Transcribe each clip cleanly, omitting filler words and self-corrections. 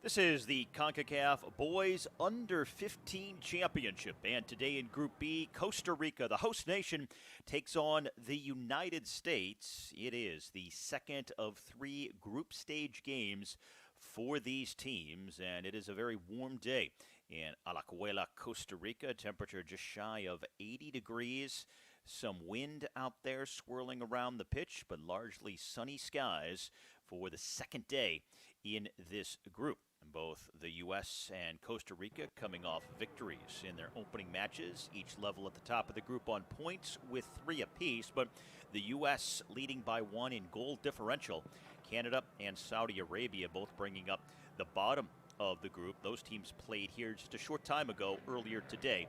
This is the Concacaf Boys Under 15 Championship, and today in Group B, Costa Rica, the host nation, takes on the United States. It is the second of three group stage games for these teams, and it is a very warm day in Alajuela, Costa Rica. Temperature just shy of 80 degrees. Some wind out there swirling around the pitch, but largely sunny skies for the second day in this group. Both the U.S. and Costa Rica coming off victories in their opening matches, each level at the top of the group on points with 3 apiece, but the U.S. leading by 1 in goal differential. Canada and Saudi Arabia both bringing up the bottom of the group. Those teams played here just a short time ago, earlier today,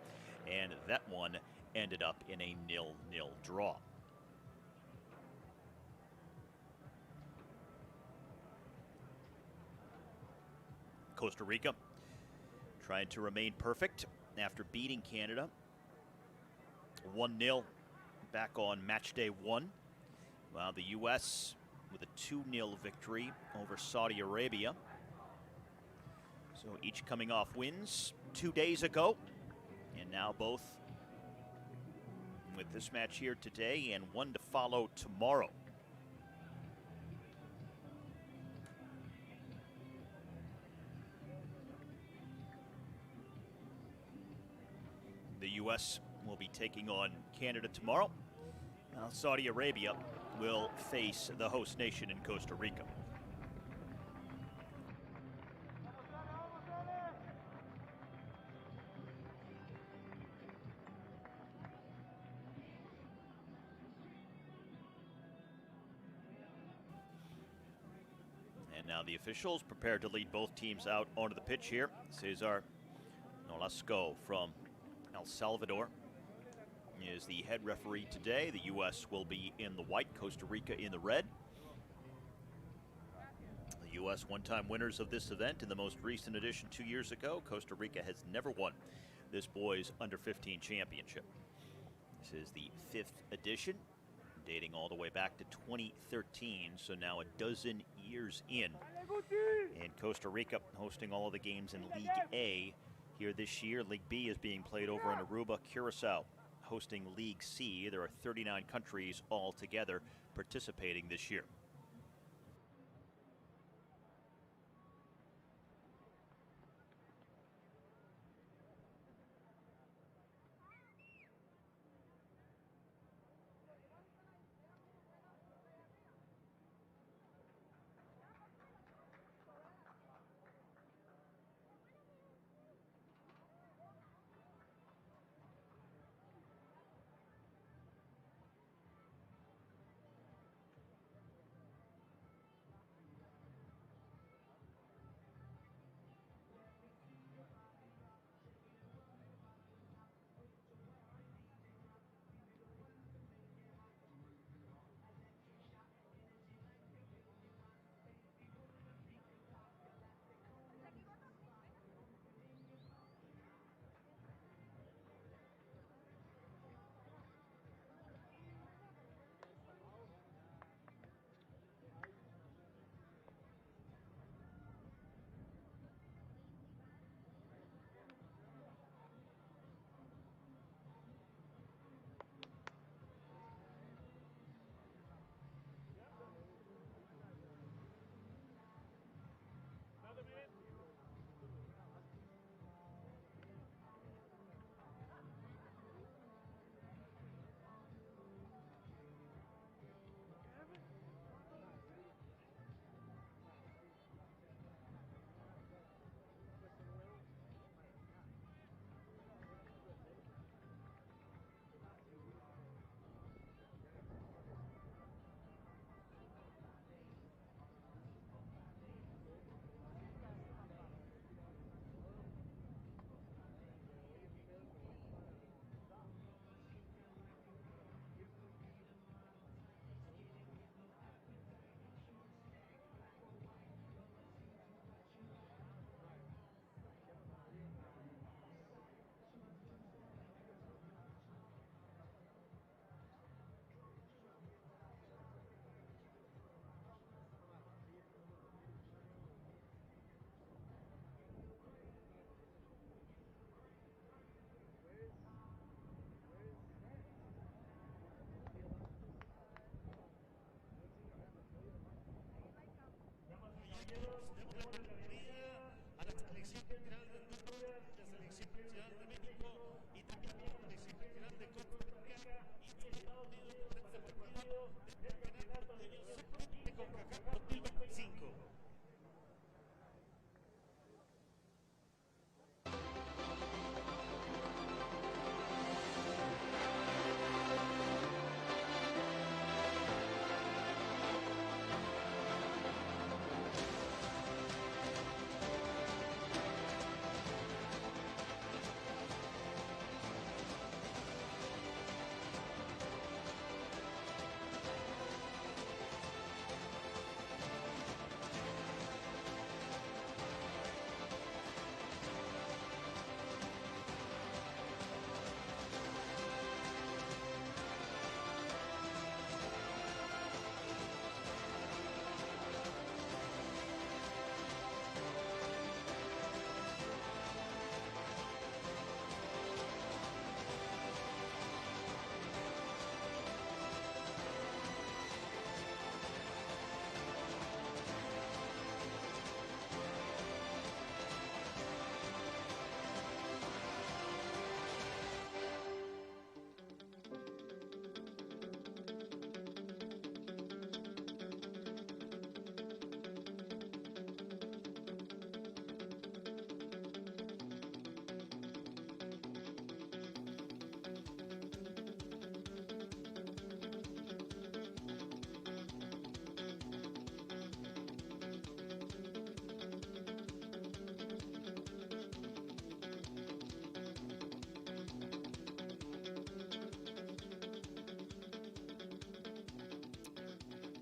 and that one ended up in a 0-0 draw. Costa Rica trying to remain perfect after beating Canada 1-0 back on match day 1, while the U.S. with a 2-0 victory over Saudi Arabia. So each coming off wins 2 days ago, and now both with this match here today and one to follow tomorrow. The U.S. will be taking on Canada tomorrow. Now Saudi Arabia will face the host nation in Costa Rica. And now the officials prepared to lead both teams out onto the pitch here. Cesar Nolasco from El Salvador is the head referee today. The U.S. will be in the white, Costa Rica in the red. The U.S. one-time winners of this event in the most recent edition 2 years ago. Costa Rica has never won this boys under 15 championship. This is the 5th edition, dating all the way back to 2013, so now a dozen years in. And Costa Rica hosting all of the games in League A. Here this year, League B is being played over in Aruba, Curacao, hosting League C. There are 39 countries altogether participating this year.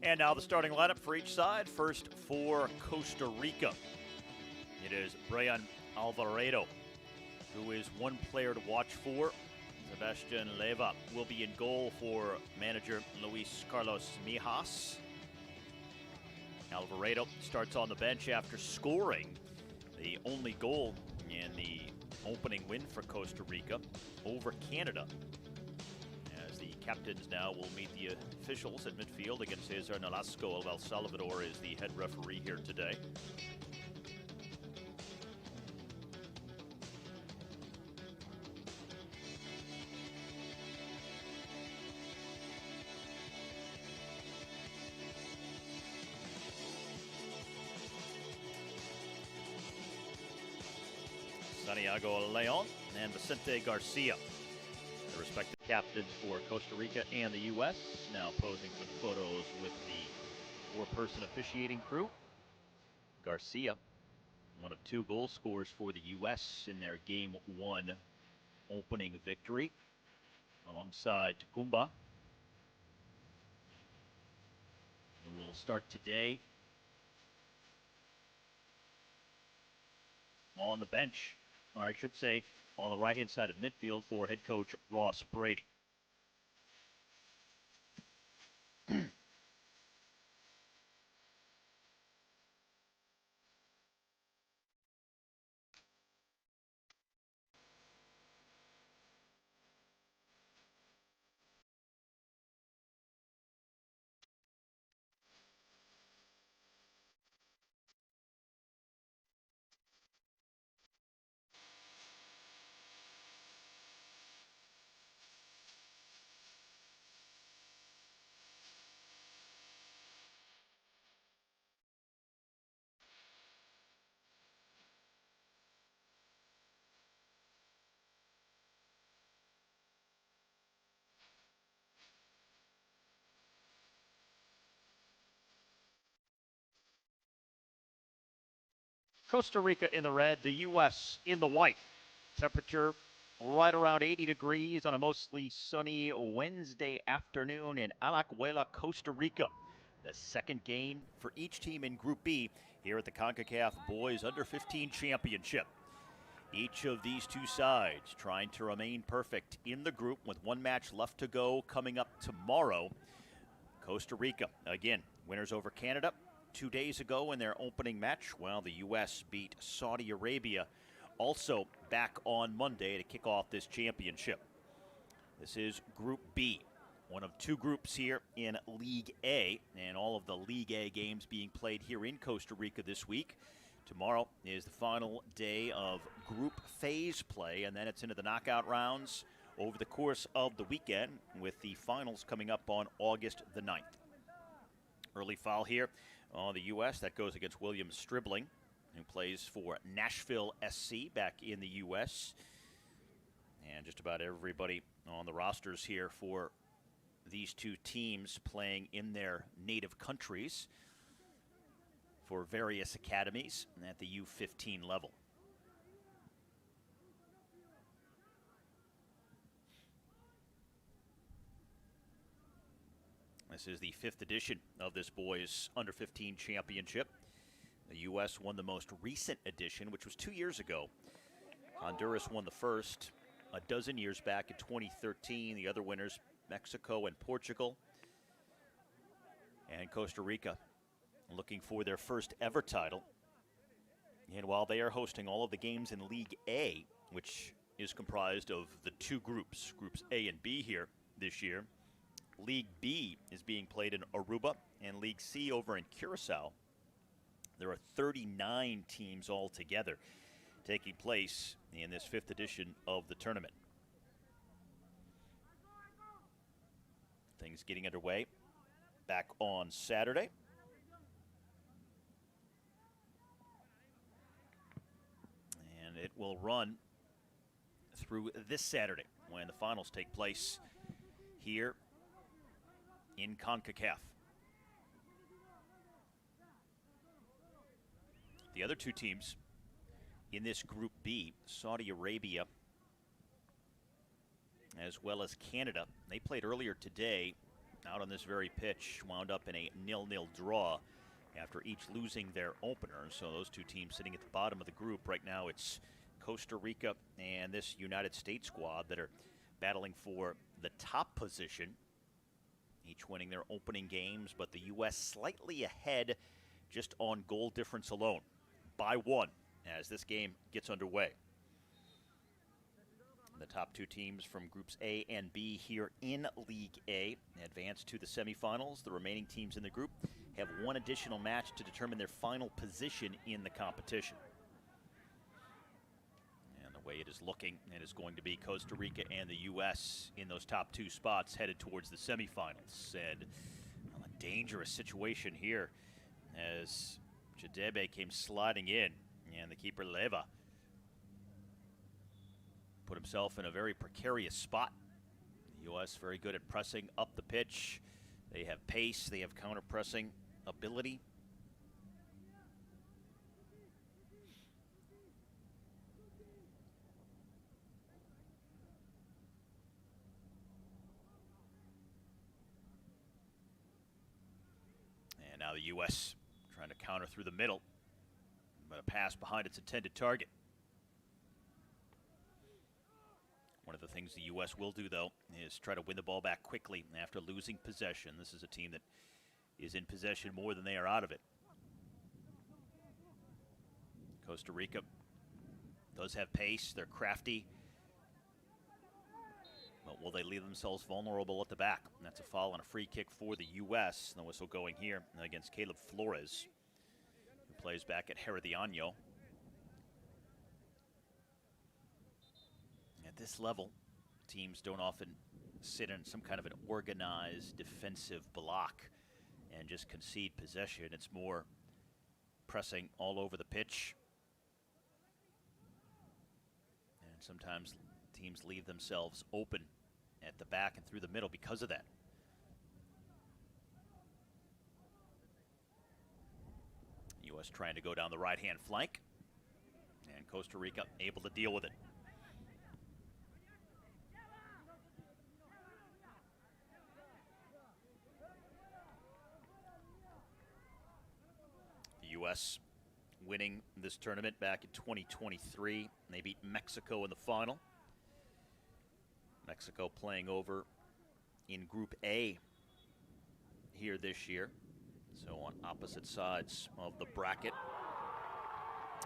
And now the starting lineup for each side. First for Costa Rica, it is Brian Alvarado, who is one player to watch for. Sebastian Leva will be in goal for manager Luis Carlos Mijas. Alvarado starts on the bench after scoring the only goal in the opening win for Costa Rica over Canada. As the captains now will meet the officials at midfield against Cesar Nolasco of El Salvador is the head referee here today. Santiago Leon and Vicente Garcia, the respective captains for Costa Rica and the U.S., now posing for the photos with the four-person officiating crew. Garcia, one of two goal scorers for the U.S. in their Game 1 opening victory, alongside Tucumba, who will start today on the bench, or I should say on the right-hand side of midfield for head coach Ross Brady. Costa Rica in the red, the U.S. in the white. Temperature right around 80 degrees on a mostly sunny Wednesday afternoon in Alajuela, Costa Rica. The second game for each team in Group B here at the Concacaf Boys Under-15 Championship. Each of these two sides trying to remain perfect in the group with one match left to go coming up tomorrow. Costa Rica, again, winners over Canada 2 days ago in their opening match, while the U.S. beat Saudi Arabia also back on Monday to kick off this championship. This is Group B. One of two groups here in League A, and all of the League A games being played here in Costa Rica this week. Tomorrow is the final day of group phase play, and then it's into the knockout rounds over the course of the weekend, with the finals coming up on August the 9th. Early foul here on the U.S. That goes against William Stribling, who plays for Nashville SC back in the U.S. And just about everybody on the rosters here for these two teams playing in their native countries for various academies at the U-15 level. This is the 5th edition of this boys under-15 championship. The U.S. won the most recent edition, which was 2 years ago. Honduras won the first a dozen years back in 2013. The other winners, Mexico and Portugal. And Costa Rica looking for their first ever title. And while they are hosting all of the games in League A, which is comprised of the two groups, Groups A and B here this year, League B is being played in Aruba, and League C over in Curacao. There are 39 teams altogether taking place in this 5th edition of the tournament. Things getting underway back on Saturday. And it will run through this Saturday when the finals take place here in Concacaf. The other two teams in this Group B, Saudi Arabia as well as Canada, they played earlier today out on this very pitch, wound up in a 0-0 draw after each losing their opener. So those two teams sitting at the bottom of the group right now, it's Costa Rica and this United States squad that are battling for the top position, each winning their opening games, but the U.S. slightly ahead just on goal difference alone, by one, as this game gets underway. The top two teams from Groups A and B here in League A advance to the semifinals. The remaining teams in the group have one additional match to determine their final position in the competition. And the way it is looking, it is going to be Costa Rica and the U.S. in those top two spots headed towards the semifinals. And a dangerous situation here as Jadebe came sliding in, and the keeper Leva put himself in a very precarious spot. The U.S. very good at pressing up the pitch. They have pace, they have counter-pressing ability. And now the U.S. trying to counter through the middle, but a pass behind its intended target. One of the things the U.S. will do, though, is try to win the ball back quickly after losing possession. This is a team that is in possession more than they are out of it. Costa Rica does have pace. They're crafty. But will they leave themselves vulnerable at the back? And that's a foul and a free kick for the U.S. The whistle going here against Caleb Flores, who plays back at Herediano. At this level, teams don't often sit in some kind of an organized defensive block and just concede possession. It's more pressing all over the pitch. And sometimes teams leave themselves open at the back and through the middle because of that. U.S. trying to go down the right-hand flank, and Costa Rica able to deal with it. U.S. winning this tournament back in 2023. They beat Mexico in the final. Mexico playing over in Group A here this year. So on opposite sides of the bracket.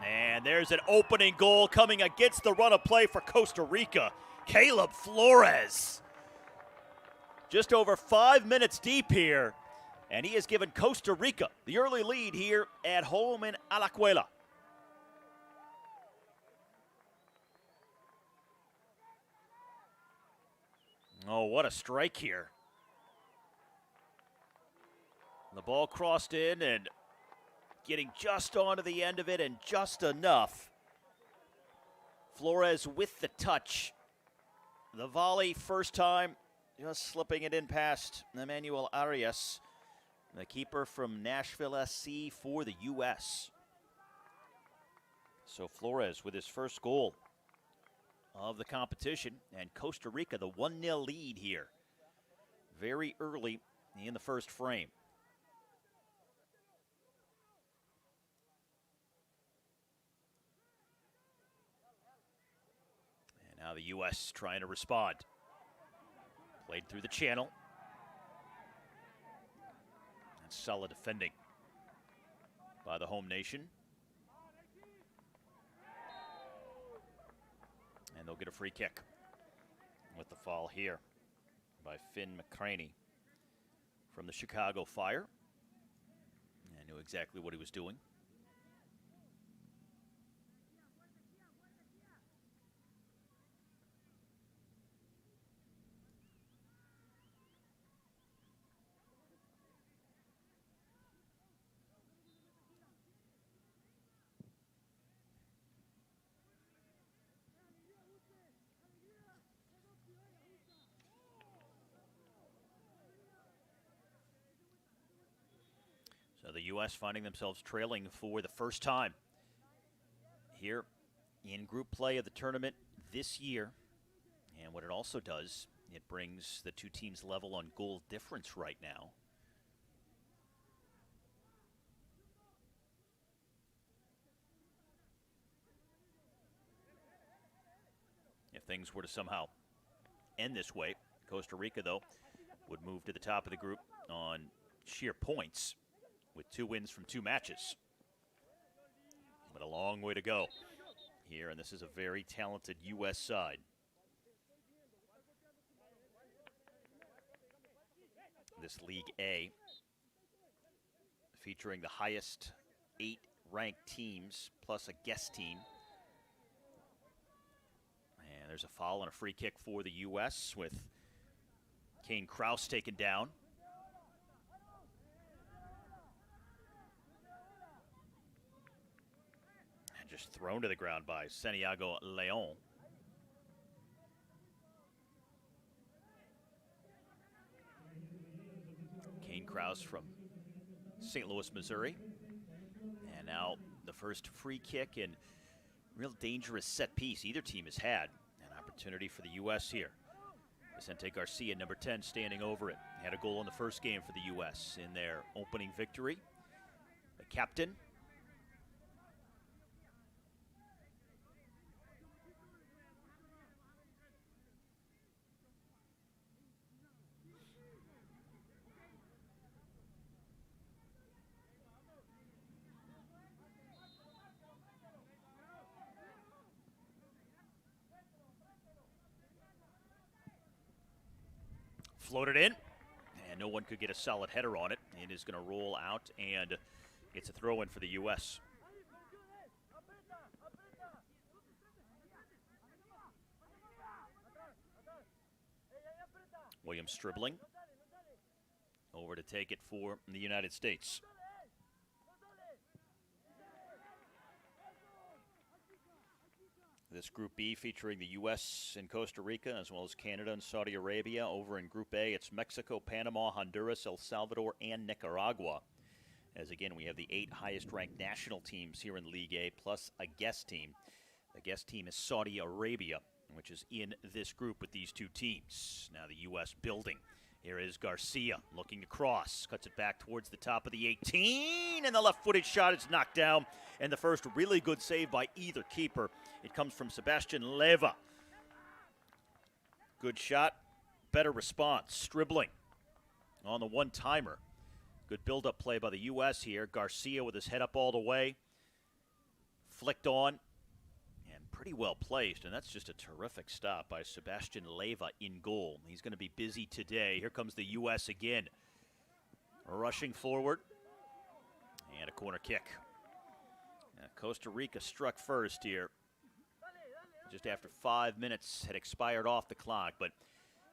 And there's an opening goal coming against the run of play for Costa Rica. Caleb Flores just over 5 minutes deep here, and he has given Costa Rica the early lead here at home in Alajuela. Oh, what a strike here. The ball crossed in and getting just onto the end of it and just enough. Flores with the touch. The volley first time, just slipping it in past Emmanuel Arias, the keeper from Nashville SC for the U.S. So Flores with his first goal of the competition, and Costa Rica the 1-0 lead here very early in the first frame. And now the U.S. trying to respond. Played through the channel. And solid defending by the home nation. And they'll get a free kick with the foul here by Finn McCraney from the Chicago Fire. And knew exactly what he was doing. So the U.S. finding themselves trailing for the first time here in group play of the tournament this year. And what it also does, it brings the two teams level on goal difference right now. If things were to somehow end this way, Costa Rica, though, would move to the top of the group on sheer points, with 2 wins from 2 matches. But a long way to go here, and this is a very talented U.S. side. This League A, featuring the highest 8 ranked teams, plus a guest team. And there's a foul and a free kick for the U.S. with Kane Krause taken down. Just thrown to the ground by Santiago Leon. Kane Krause from St. Louis, Missouri. And now the first free kick and real dangerous set piece either team has had. An opportunity for the U.S. here. Vicente Garcia, number 10, standing over it. Had a goal in the first game for the U.S. in their opening victory. The captain. Floated in, and no one could get a solid header on it. It is going to roll out, and it's a throw-in for the U.S. Williams dribbling over to take it for the United States. This Group B featuring the U.S. and Costa Rica, as well as Canada and Saudi Arabia. Over in Group A, it's Mexico, Panama, Honduras, El Salvador, and Nicaragua. As again, we have the 8 highest-ranked national teams here in League A, plus a guest team. The guest team is Saudi Arabia, which is in this group with these 2 teams. Now the U.S. building. Here is Garcia looking to cross. Cuts it back towards the top of the 18, and the left-footed shot is knocked down. And the first really good save by either keeper. It comes from Sebastian Leva. Good shot, better response. Dribbling on the one-timer. Good build-up play by the U.S. here. Garcia with his head up all the way. Flicked on. And pretty well placed, and that's just a terrific stop by Sebastian Leyva in goal. He's going to be busy today. Here comes the U.S. again. Rushing forward, and a corner kick. Now, Costa Rica struck first here. Just after 5 minutes had expired off the clock, but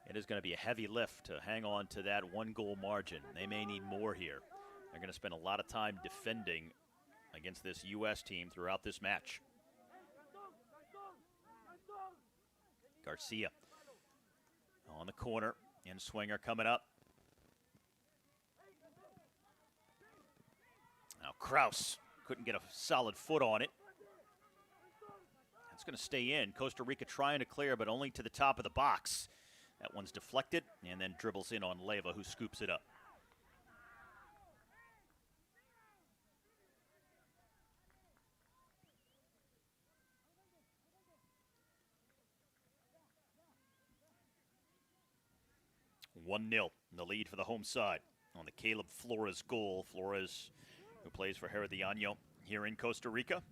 it is going to be a heavy lift to hang on to that 1-goal margin. They may need more here. They're going to spend a lot of time defending against this U.S. team throughout this match. Garcia on the corner, and swinger coming up. Now Kraus couldn't get a solid foot on it. It's going to stay in. Costa Rica trying to clear, but only to the top of the box. That one's deflected, and then dribbles in on Leyva, who scoops it up. "1-0, the lead for the home side on the Caleb Flores goal. Flores, who plays for Herediano here in Costa Rica.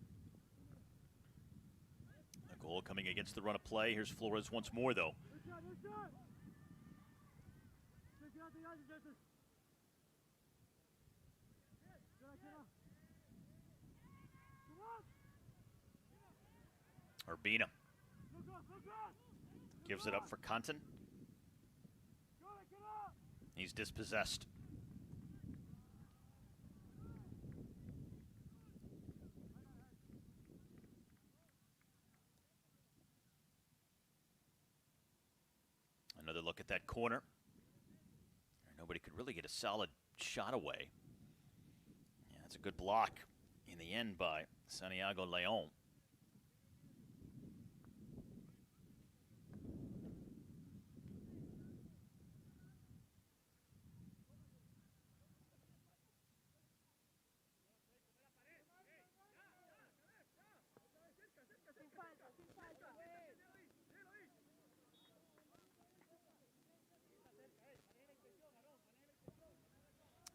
A goal coming against the run of play. Here's Flores once more, though. Urbina gives it up for Contin. He's dispossessed. Another look at that corner. Nobody could really get a solid shot away. Yeah, that's a good block in the end by Santiago Leon.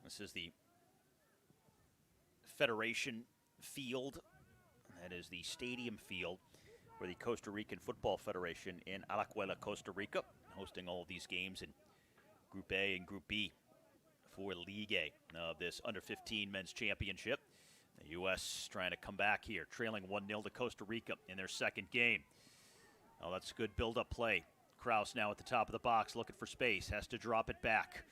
This is the Federation Field. That is the stadium field for the Costa Rican Football Federation in Alajuela, Costa Rica, hosting all of these games in Group A and Group B for League A of this Under-15 Men's Championship. The U.S. trying to come back here, trailing 1-0 to Costa Rica in their second game. Oh, that's good build-up play. Kraus now at the top of the box looking for space, has to drop it back.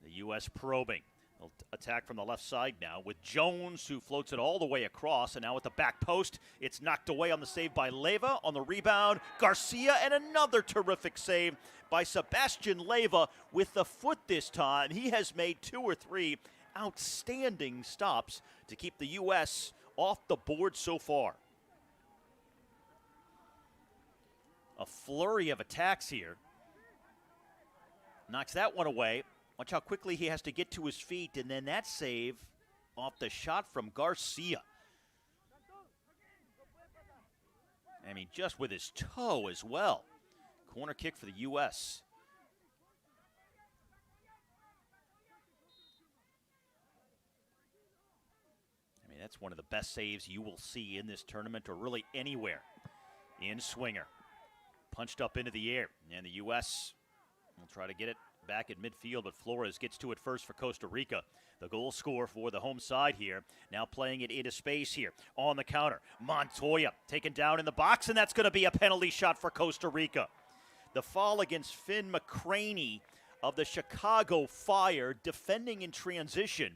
The U.S. probing. They'll attack from the left side now with Jones, who floats it all the way across, and now at the back post, it's knocked away on the save by Leyva. On the rebound, Garcia, and another terrific save by Sebastian Leyva with the foot this time. He has made 2 or 3 outstanding stops to keep the U.S. off the board so far. A flurry of attacks here. Knocks that one away. Watch how quickly he has to get to his feet, and then that save off the shot from Garcia. I mean, just with his toe as well. Corner kick for the U.S. I mean, that's one of the best saves you will see in this tournament or really anywhere. In swinger. Punched up into the air, and the U.S. will try to get it back at midfield, but Flores gets to it first for Costa Rica. The goal scorer for the home side here. Now playing it into space here. On the counter, Montoya taken down in the box, and that's going to be a penalty shot for Costa Rica. The foul against Finn McCraney of the Chicago Fire, defending in transition.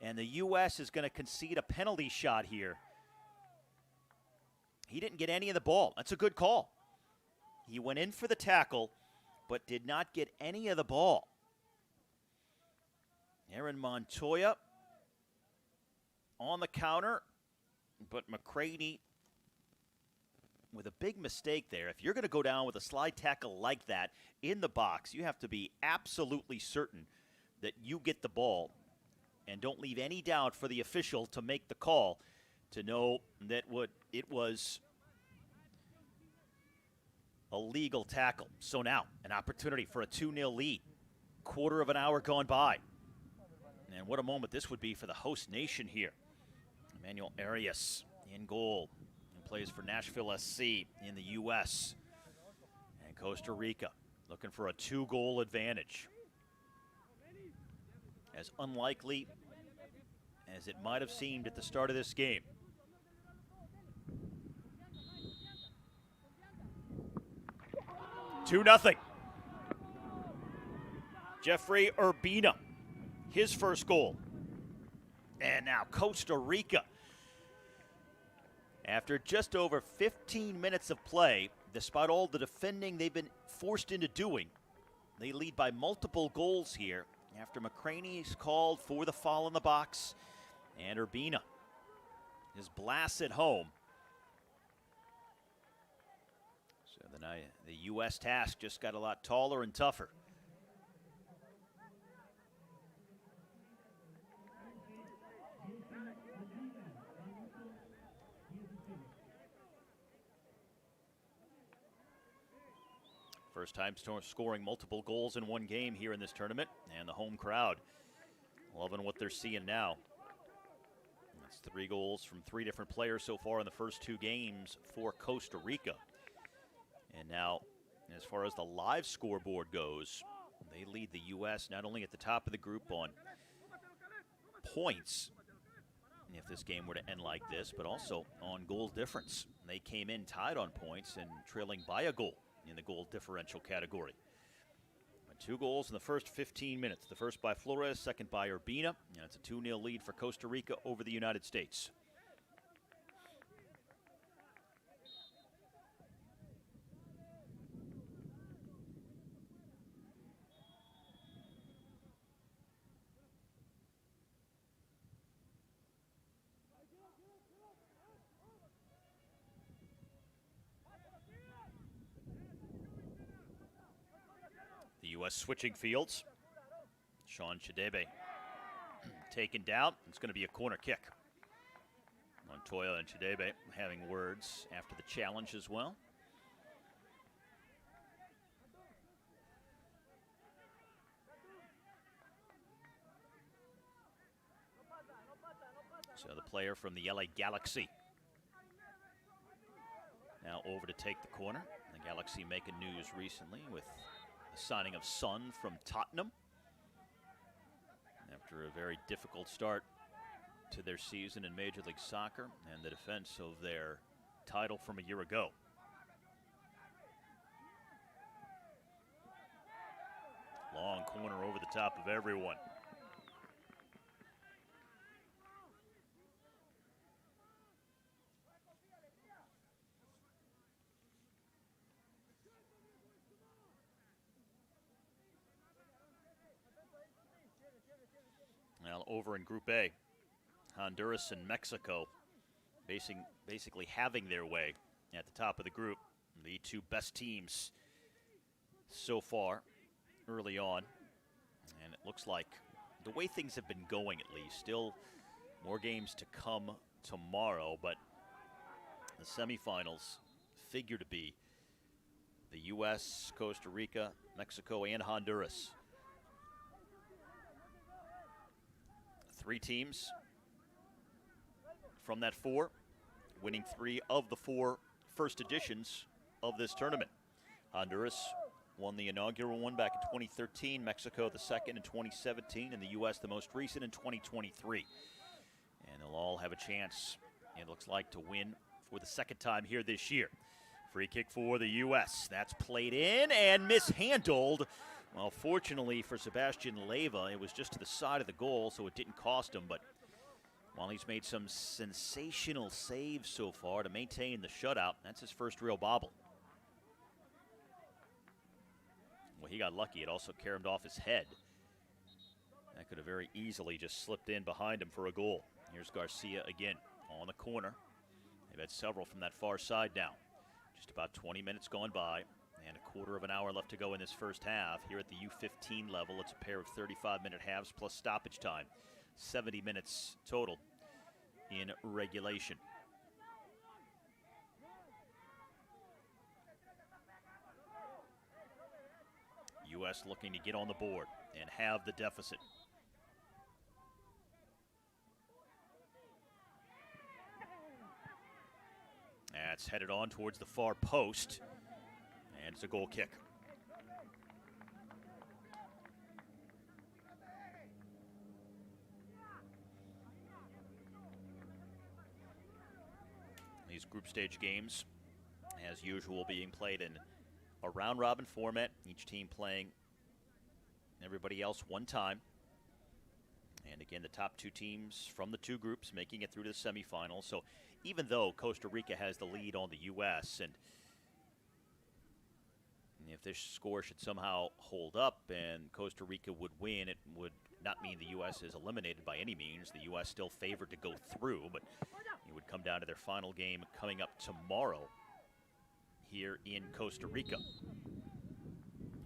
And the U.S. is going to concede a penalty shot here. He didn't get any of the ball. That's a good call. He went in for the tackle, but did not get any of the ball. Aaron Montoya on the counter, but McCraney with a big mistake there. If you're going to go down with a slide tackle like that in the box, you have to be absolutely certain that you get the ball and don't leave any doubt for the official to make the call to know that it was a legal tackle. So now, an opportunity for a 2-0 lead. Quarter of an hour gone by. And what a moment this would be for the host nation here. Emmanuel Arias in goal. And plays for Nashville SC in the U.S. And Costa Rica looking for a 2-goal advantage. As unlikely as it might have seemed at the start of this game. Two nothing. Jeffrey Urbina, his first goal. And now Costa Rica. After just over 15 minutes of play, despite all the defending they've been forced into doing, they lead by multiple goals here after McCraney's called for the foul in the box, and Urbina is blasted home. So the U.S. task just got a lot taller and tougher. First time scoring multiple goals in one game here in this tournament, and the home crowd loving what they're seeing now. That's 3 goals from 3 different players so far in the first 2 games for Costa Rica. And now, as far as the live scoreboard goes, they lead the U.S. not only at the top of the group on points, if this game were to end like this, but also on goal difference. They came in tied on points and trailing by a goal in the goal differential category. 2 goals in the first 15 minutes. The first by Flores, second by Urbina. And it's a 2-0 lead for Costa Rica over the United States. The U.S. switching fields. Sean Chidebe taken down. It's going to be a corner kick. Montoya and Chidebe having words after the challenge as well. So the player from the LA Galaxy now over to take the corner. The Galaxy making news recently with the signing of Son from Tottenham after a very difficult start to their season in Major League Soccer and the defense of their title from a year ago. Long corner over the top of everyone. Now over in Group A, Honduras and Mexico basically having their way at the top of the group. The 2 best teams so far early on. And it looks like the way things have been going, at least, still more games to come tomorrow, but the semifinals figure to be the U.S., Costa Rica, Mexico, and Honduras. 3 teams from that 4, winning 3 of the 4 first editions of this tournament. Honduras won the inaugural one back in 2013, Mexico the second in 2017, and the U.S. the most recent in 2023. And they'll all have a chance, it looks like, to win for the second time here this year. Free kick for the U.S. That's played in and mishandled. Well, fortunately for Sebastian Leyva, it was just to the side of the goal, so it didn't cost him. But while he's made some sensational saves so far to maintain the shutout, that's his first real bobble. Well, he got lucky. It also caromed off his head. That could have very easily just slipped in behind him for a goal. Here's Garcia again on the corner. They've had several from that far side now. Just about 20 minutes gone by. And a quarter of an hour left to go in this first half. Here at the U-15 level, it's a pair of 35-minute halves plus stoppage time. 70 minutes total in regulation. U.S. looking to get on the board and have the deficit. That's headed on towards the far post, and it's a goal kick. These group stage games, as usual, being played in a round-robin format, each team playing everybody else one time. And again, the top two teams from the two groups making it through to the semifinals. So even though Costa Rica has the lead on the U.S., and if this score should somehow hold up and Costa Rica would win, it would not mean the U.S. is eliminated by any means. The U.S. still favored to go through, but it would come down to their final game coming up tomorrow here in Costa Rica.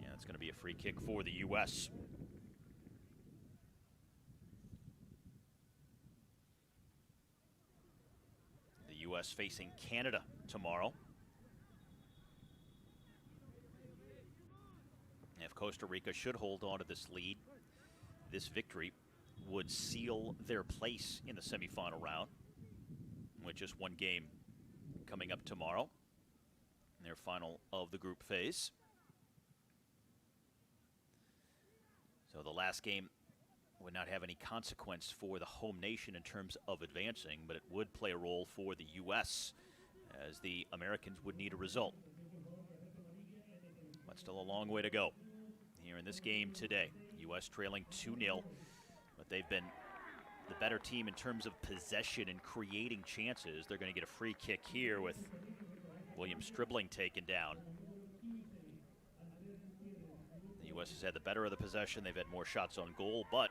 Yeah, it's going to be a free kick for the U.S. The U.S. facing Canada tomorrow. If Costa Rica should hold on to this lead, this victory would seal their place in the semifinal round, with just one game coming up tomorrow, their final of the group phase. So the last game would not have any consequence for the home nation in terms of advancing, but it would play a role for the U.S., as the Americans would need a result. But still a long way to go here in this game today. U.S. trailing 2-0, but they've been the better team in terms of possession and creating chances. They're going to get a free kick here with William Stribling taken down. The U.S. has had the better of the possession. They've had more shots on goal, but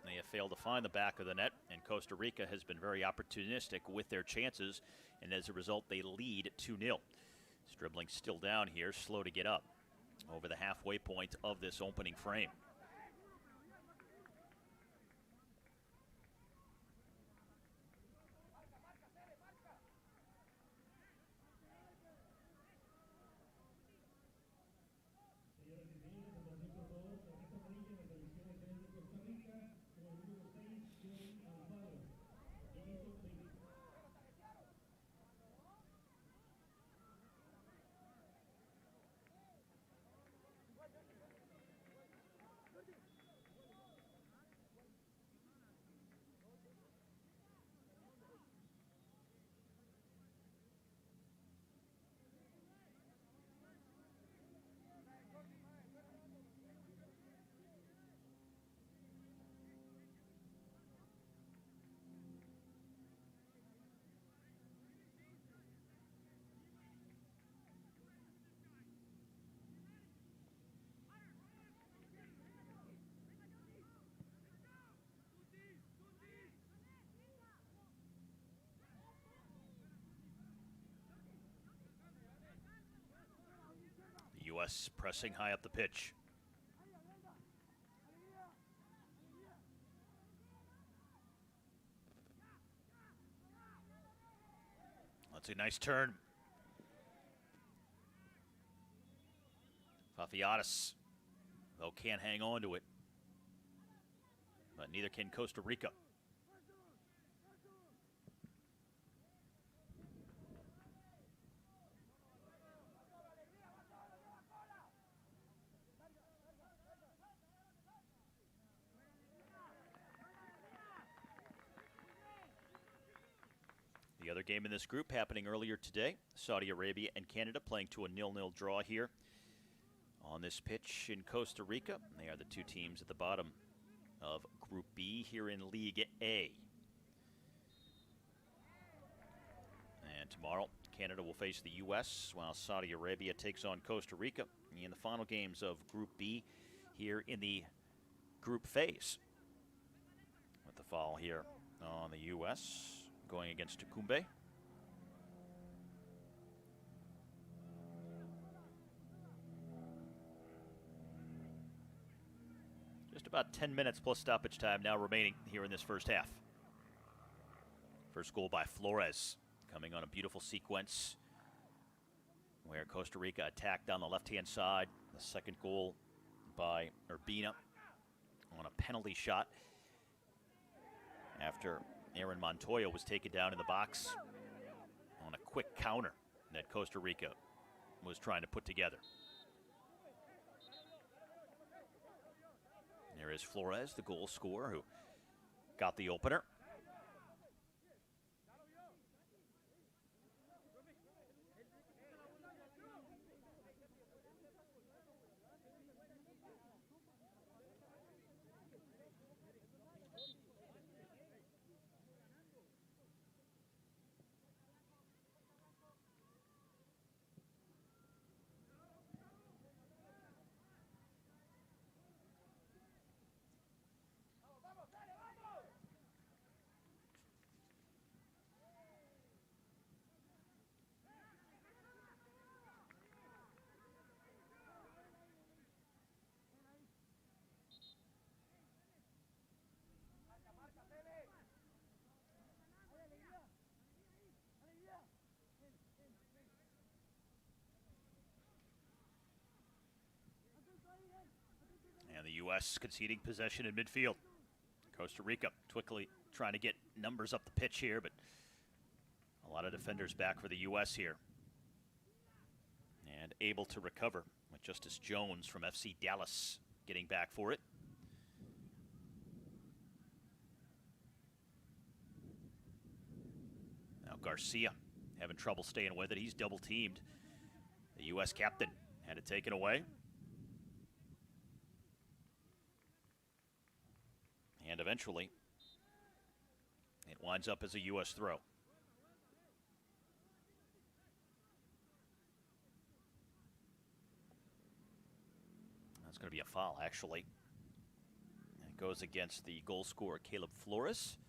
they have failed to find the back of the net, and Costa Rica has been very opportunistic with their chances, and as a result, they lead 2-0. Stribling still down here, slow to get up over the halfway point of this opening frame. U.S. pressing high up the pitch. That's a nice turn. Fafiatis, though, can't hang on to it. But neither can Costa Rica. The other game in this group happening earlier today, Saudi Arabia and Canada playing to a 0-0 draw here on this pitch in Costa Rica. They are the two teams at the bottom of Group B here in League A. And tomorrow, Canada will face the U.S., while Saudi Arabia takes on Costa Rica in the final games of Group B here in the group phase. With the foul here on the U.S., going against Tukumbe. Just about 10 minutes plus stoppage time now remaining here in this first half. First goal by Flores, coming on a beautiful sequence where Costa Rica attacked on the left-hand side. The second goal by Urbina on a penalty shot after Aaron Montoya was taken down in the box on a quick counter that Costa Rica was trying to put together. There is Flores, the goal scorer, who got the opener. And the U.S. conceding possession in midfield. Costa Rica quickly trying to get numbers up the pitch here, but a lot of defenders back for the U.S. here. And able to recover with Justice Jones from FC Dallas getting back for it. Now Garcia having trouble staying with it. He's double teamed. The U.S. captain had it taken away. And eventually, it winds up as a U.S. throw. That's going to be a foul, actually. And it goes against the goal scorer, Caleb Flores.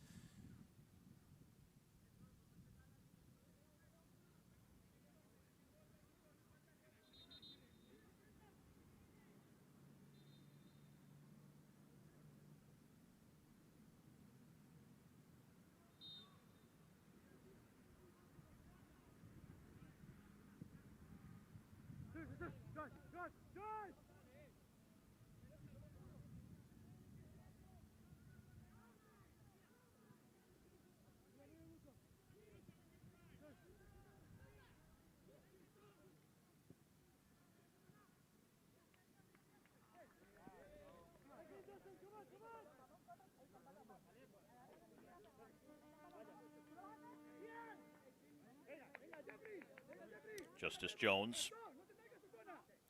Justice Jones,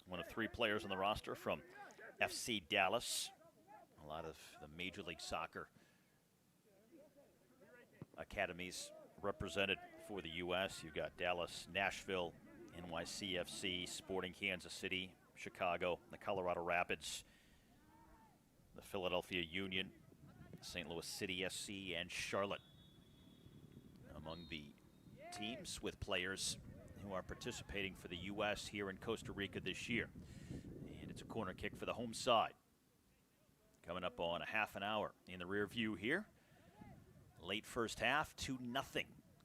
one of 3 players on the roster from FC Dallas. A lot of the Major League Soccer academies represented for the U.S. You've got Dallas, Nashville, NYCFC, Sporting Kansas City, Chicago, the Colorado Rapids, the Philadelphia Union, St. Louis City SC, and Charlotte among the teams with players who are participating for the U.S. here in Costa Rica this year. And it's a corner kick for the home side. Coming up on a half an hour in the rear view here. Late first half, 2-0.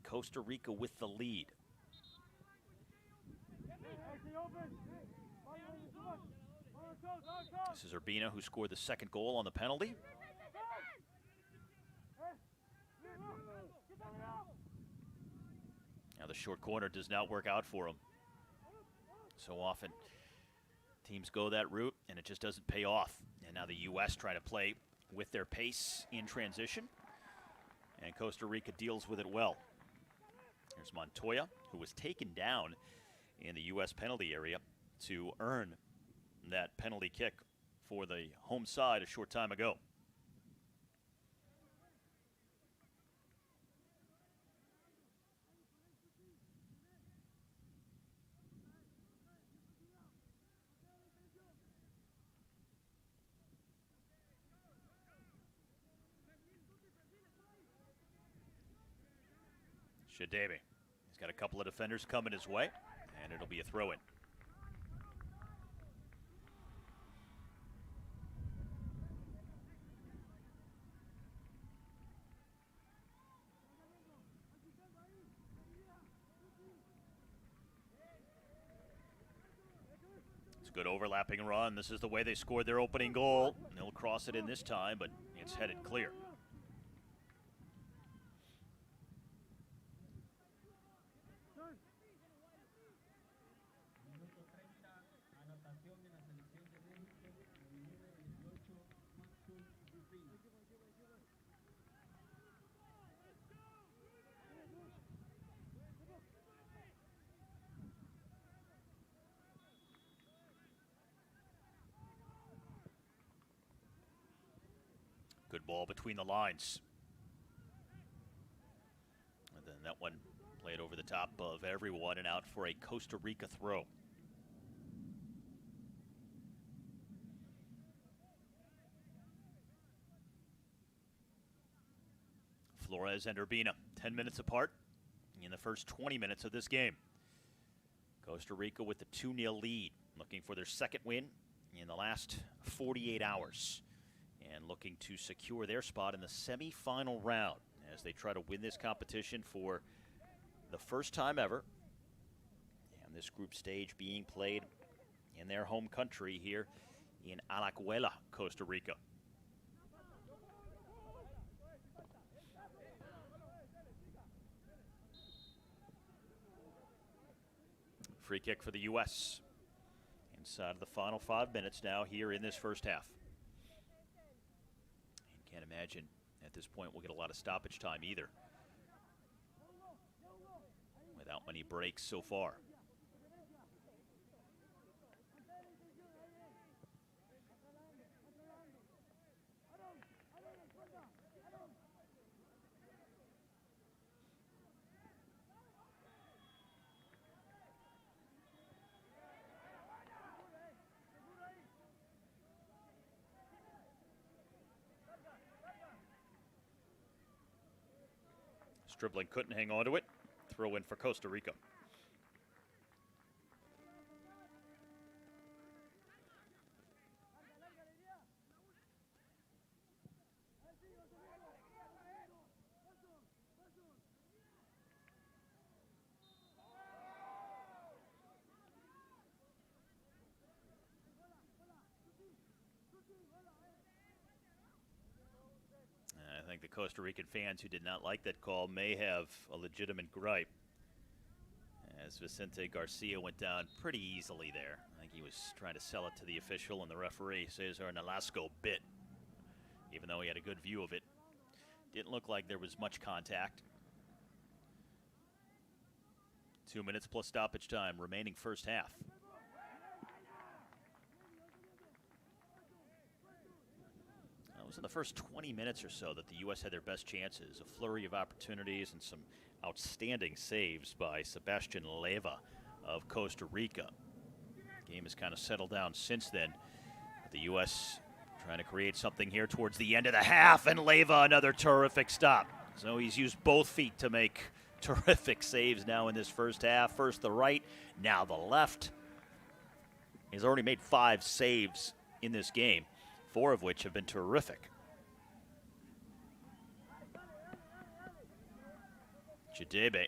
Costa Rica with the lead. This is Urbina, who scored the second goal on the penalty. Now the short corner does not work out for him. So often teams go that route and it just doesn't pay off. And now the U.S. try to play with their pace in transition. And Costa Rica deals with it well. Here's Montoya, who was taken down in the U.S. penalty area to earn that penalty kick for the home side a short time ago. Shadebe. He's got a couple of defenders coming his way, and it'll be a throw-in. It's a good overlapping run. This is the way they scored their opening goal. They'll cross it in this time, but it's headed clear. Good ball between the lines. And then that one played over the top of everyone and out for a Costa Rica throw. Flores and Urbina, 10 minutes apart in the first 20 minutes of this game. Costa Rica with the 2-0 lead, looking for their second win in the last 48 hours and looking to secure their spot in the semifinal round as they try to win this competition for the first time ever. And this group stage being played in their home country here in Alajuela, Costa Rica. Free kick for the U.S. inside of the final 5 minutes now here in this first half. And can't imagine at this point we'll get a lot of stoppage time either, without many breaks so far. Stribling couldn't hang on to it. Throw in for Costa Rica. I think the Costa Rican fans who did not like that call may have a legitimate gripe, as Vicente Garcia went down pretty easily there. I think he was trying to sell it to the official, and the referee, Cesar Nolasco, bit, even though he had a good view of it. Didn't look like there was much contact. 2 minutes plus stoppage time remaining first half. It was in the first 20 minutes or so that the U.S. had their best chances. A flurry of opportunities and some outstanding saves by Sebastian Leyva of Costa Rica. The game has kind of settled down since then. But the U.S. trying to create something here towards the end of the half, and Leyva another terrific stop. So he's used both feet to make terrific saves now in this first half. First the right, now the left. He's already made 5 saves in this game, 4 of which have been terrific. Chidebe,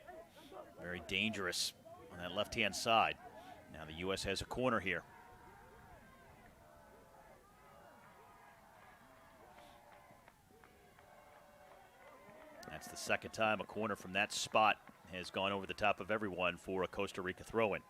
very dangerous on that left-hand side. Now the U.S. has a corner here. That's the second time a corner from that spot has gone over the top of everyone for a Costa Rica throw-in.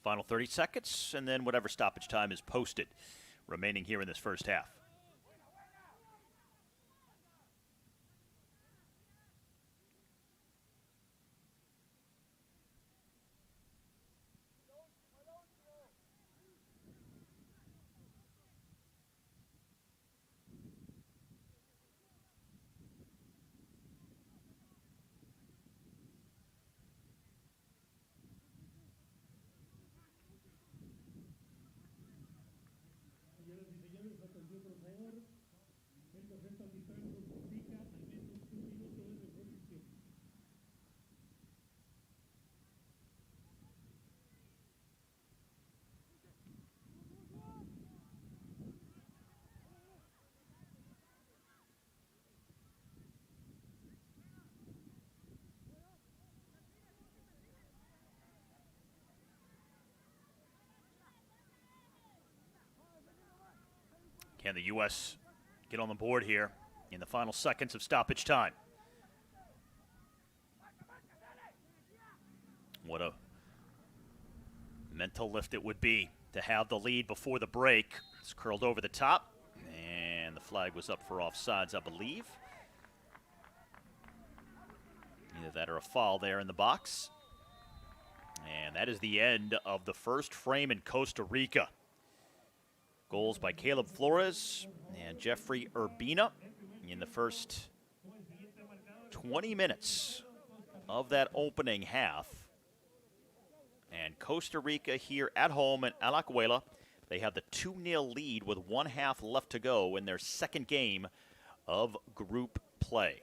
Final 30 seconds, and then whatever stoppage time is posted remaining here in this first half. Can the U.S. get on the board here in the final seconds of stoppage time? What a mental lift it would be to have the lead before the break. It's curled over the top, and the flag was up for offsides, I believe. Either that or a foul there in the box. And that is the end of the first frame in Costa Rica. Goals by Caleb Flores and Jeffrey Urbina in the first 20 minutes of that opening half. And Costa Rica here at home in Alajuela, they have the 2-0 lead with 1 half left to go in their second game of group play.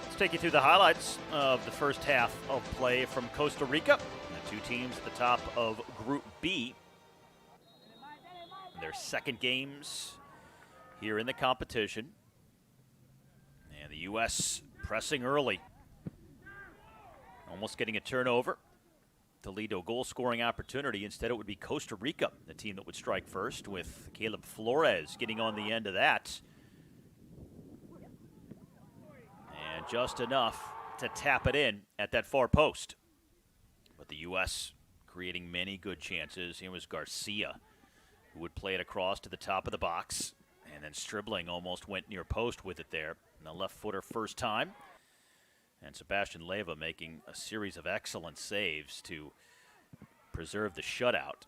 Let's take you through the highlights of the first half of play from Costa Rica. The two teams at the top of Group B. Their second games here in the competition. And the U.S. pressing early. Almost getting a turnover to lead to a goal-scoring opportunity. Instead, it would be Costa Rica, the team that would strike first, with Caleb Flores getting on the end of that. And just enough to tap it in at that far post. But the U.S. creating many good chances. Here was Garcia, who would play it across to the top of the box. And then Stribling almost went near post with it there. And the left footer first time. And Sebastian Leyva making a series of excellent saves to preserve the shutout.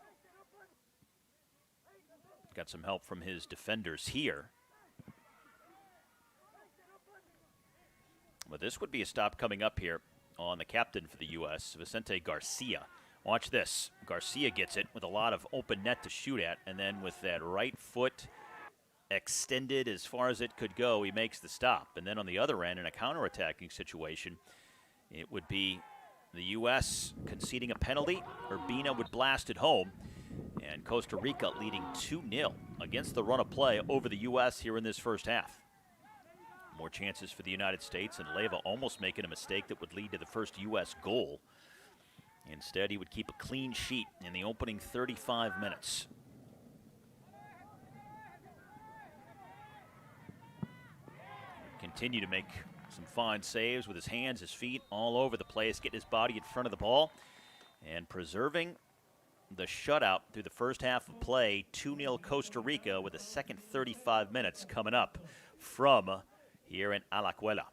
Got some help from his defenders here. But this would be a stop coming up here on the captain for the U.S., Vicente Garcia. Watch this. Garcia gets it with a lot of open net to shoot at, and then with that right foot extended as far as it could go, he makes the stop. And then on the other end, in a counterattacking situation, it would be the U.S. conceding a penalty. Urbina would blast it home, and Costa Rica leading 2-0 against the run of play over the U.S. here in this first half. More chances for the United States, and Leyva almost making a mistake that would lead to the first U.S. goal. Instead, he would keep a clean sheet in the opening 35 minutes. Continue to make some fine saves with his hands, his feet, all over the place, getting his body in front of the ball, and preserving the shutout through the first half of play. 2-0 Costa Rica with the second 35 minutes coming up from here in Alajuela.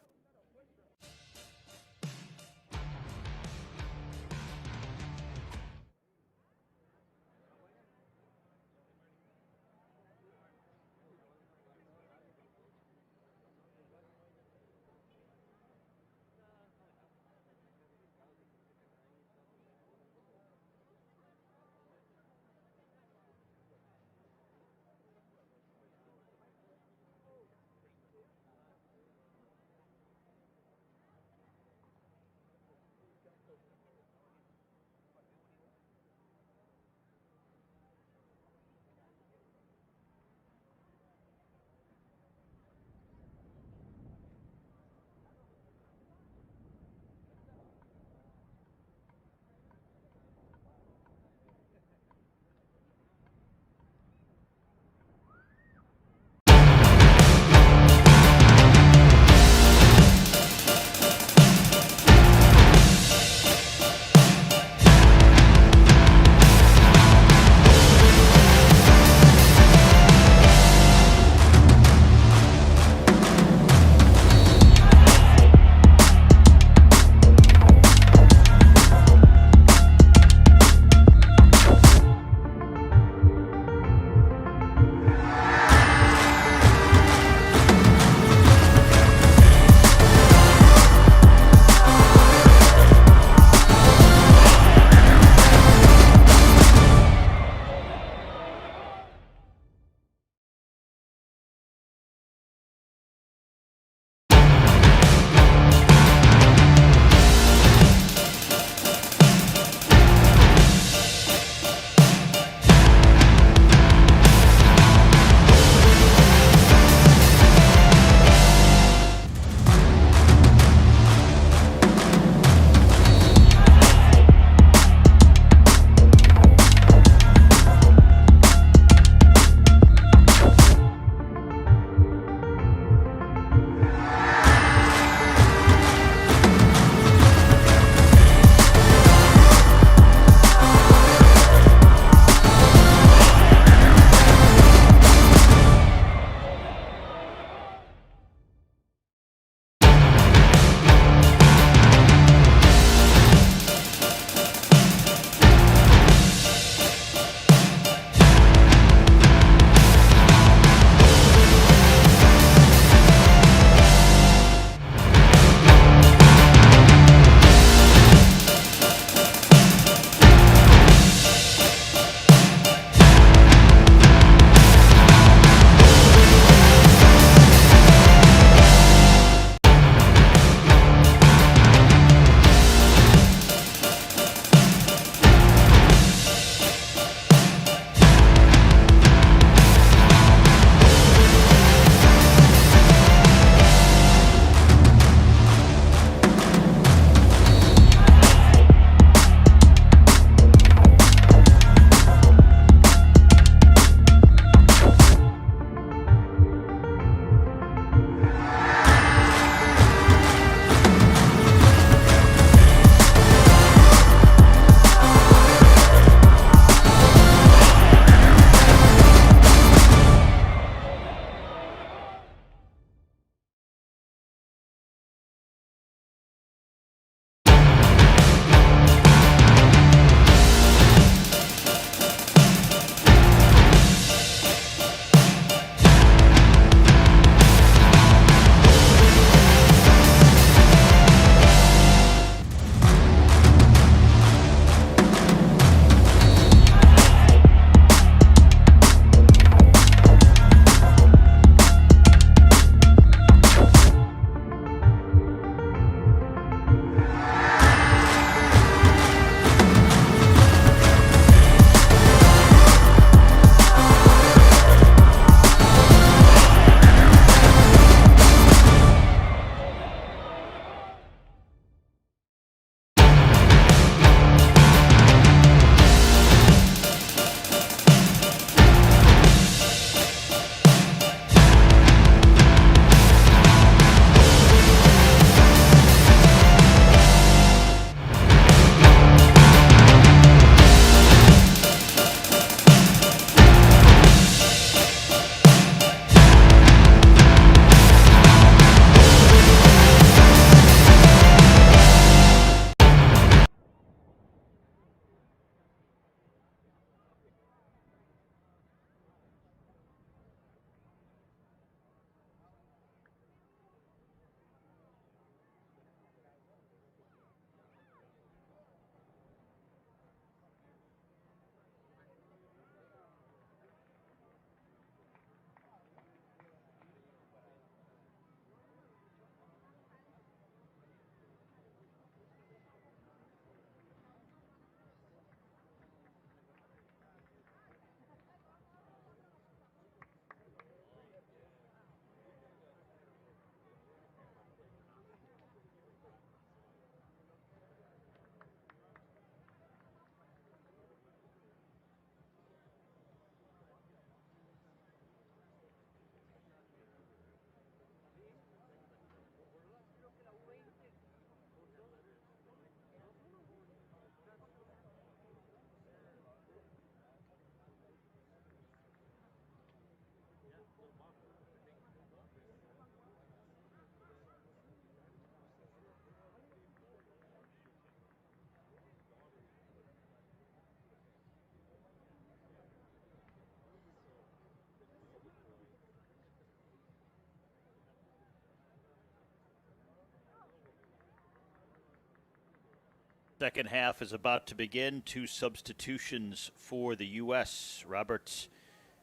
Second half is about to begin. Two substitutions for the U.S. Robert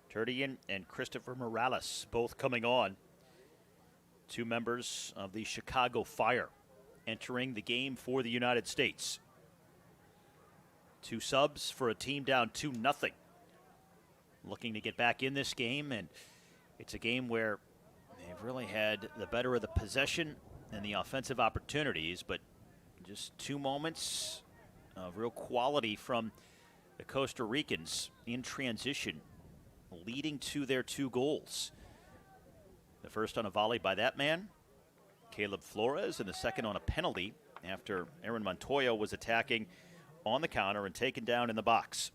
Turdian and Christopher Morales both coming on. Two members of the Chicago Fire entering the game for the United States. Two subs for a team down 2-0. Looking to get back in this game, and it's a game where they've really had the better of the possession and the offensive opportunities, but just 2 moments of real quality from the Costa Ricans in transition, leading to their 2 goals. The first on a volley by that man, Caleb Flores, and the second on a penalty after Aaron Montoya was attacking on the counter and taken down in the box.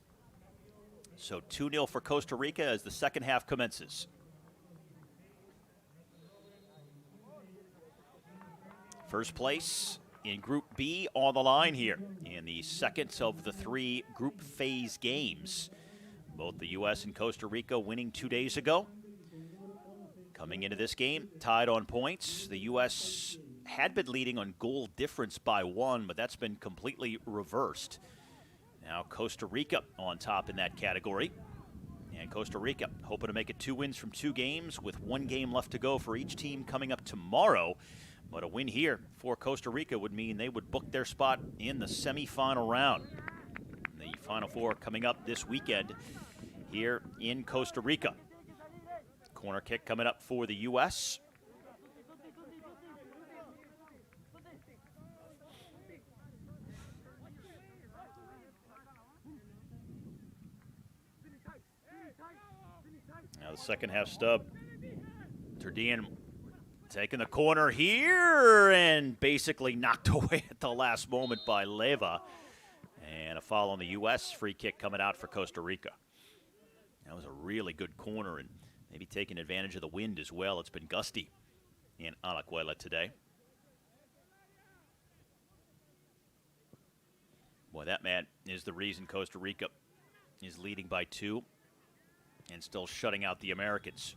So 2-0 for Costa Rica as the second half commences. First place in Group B on the line here in the second of the 3 group phase games. Both the U.S. and Costa Rica winning 2 days ago. Coming into this game, tied on points. The U.S. had been leading on goal difference by 1, but that's been completely reversed. Now Costa Rica on top in that category. And Costa Rica hoping to make it 2 wins from 2 games with 1 game left to go for each team coming up tomorrow. But a win here for Costa Rica would mean they would book their spot in the semifinal round. The Final Four coming up this weekend here in Costa Rica. Corner kick coming up for the U.S. Now the second half stub. Turdian taking the corner here and basically knocked away at the last moment by Leva. And a foul on the U.S. Free kick coming out for Costa Rica. That was a really good corner and maybe taking advantage of the wind as well. It's been gusty in Alajuela today. Boy, that man is the reason Costa Rica is leading by 2 and still shutting out the Americans.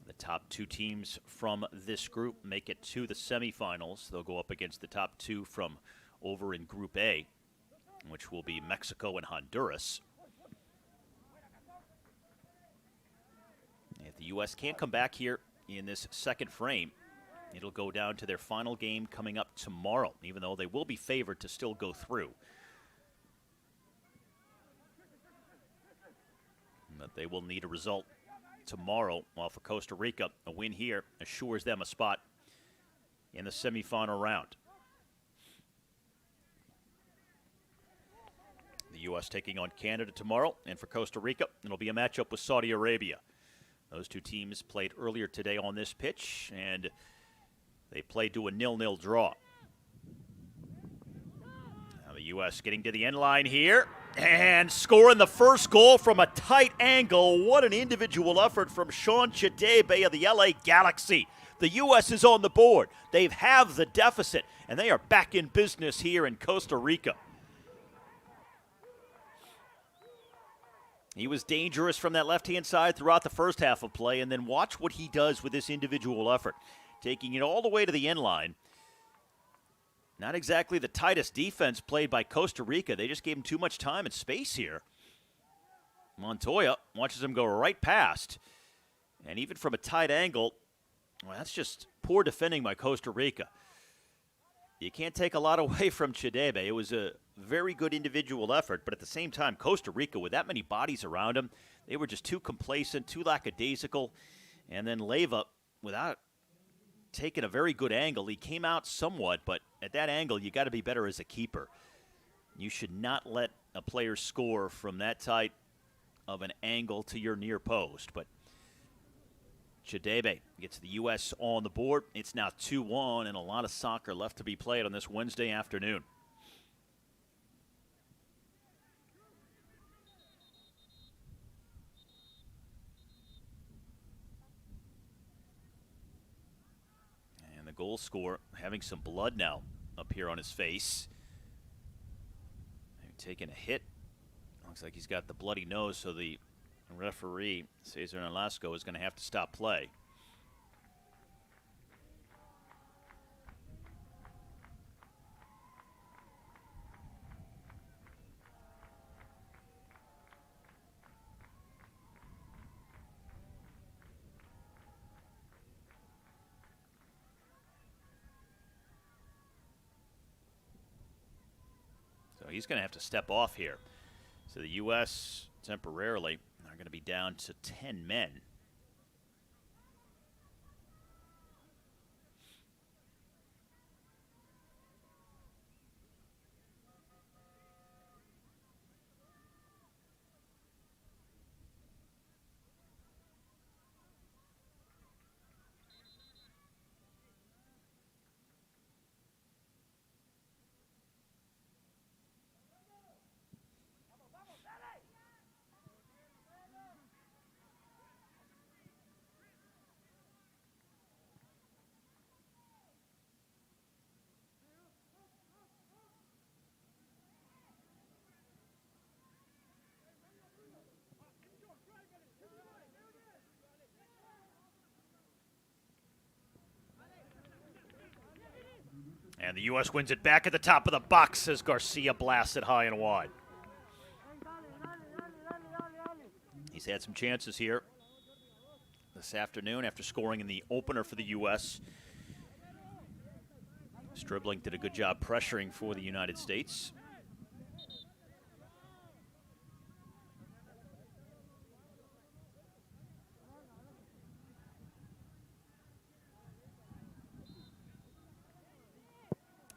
The top 2 teams from this group make it to the semifinals. They'll go up against the top 2 from over in Group A, which will be Mexico and Honduras. If the U.S. can't come back here in this second frame, it'll go down to their final game coming up tomorrow, even though they will be favored to still go through. But they will need a result tomorrow, while for Costa Rica, a win here assures them a spot in the semifinal round. The U.S. taking on Canada tomorrow, and for Costa Rica, it'll be a matchup with Saudi Arabia. Those 2 teams played earlier today on this pitch, and they played to a 0-0 draw. Now the U.S. getting to the end line here and scoring the first goal from a tight angle. What an individual effort from Sean Chidebe of the LA Galaxy. The U.S. is on the board. They've halved the deficit, and they are back in business here in Costa Rica. He was dangerous from that left-hand side throughout the first half of play, and then watch what he does with this individual effort, taking it all the way to the end line. Not exactly the tightest defense played by Costa Rica. They just gave him too much time and space here. Montoya watches him go right past, and even from a tight angle, well, that's just poor defending by Costa Rica. You can't take a lot away from Chidebe. It was a very good individual effort, but at the same time, Costa Rica, with that many bodies around him, they were just too complacent, too lackadaisical. And then Leva, without taking a very good angle, he came out somewhat, but at that angle, you got to be better as a keeper. You should not let a player score from that tight of an angle to your near post. But Chidebe gets the U.S. on the board. It's now 2-1, and a lot of soccer left to be played on this Wednesday afternoon. And the goal scorer having some blood now up here on his face. Taking a hit Looks like he's got the bloody nose, so the referee, Cesar Nolasco, is going to have to stop play. So he's going to have to step off here. So the U.S. temporarily are going to be down to 10 men. And the U.S. wins it back at the top of the box as Garcia blasts it high and wide. He's had some chances here this afternoon after scoring in the opener for the U.S. Stribling did a good job pressuring for the United States.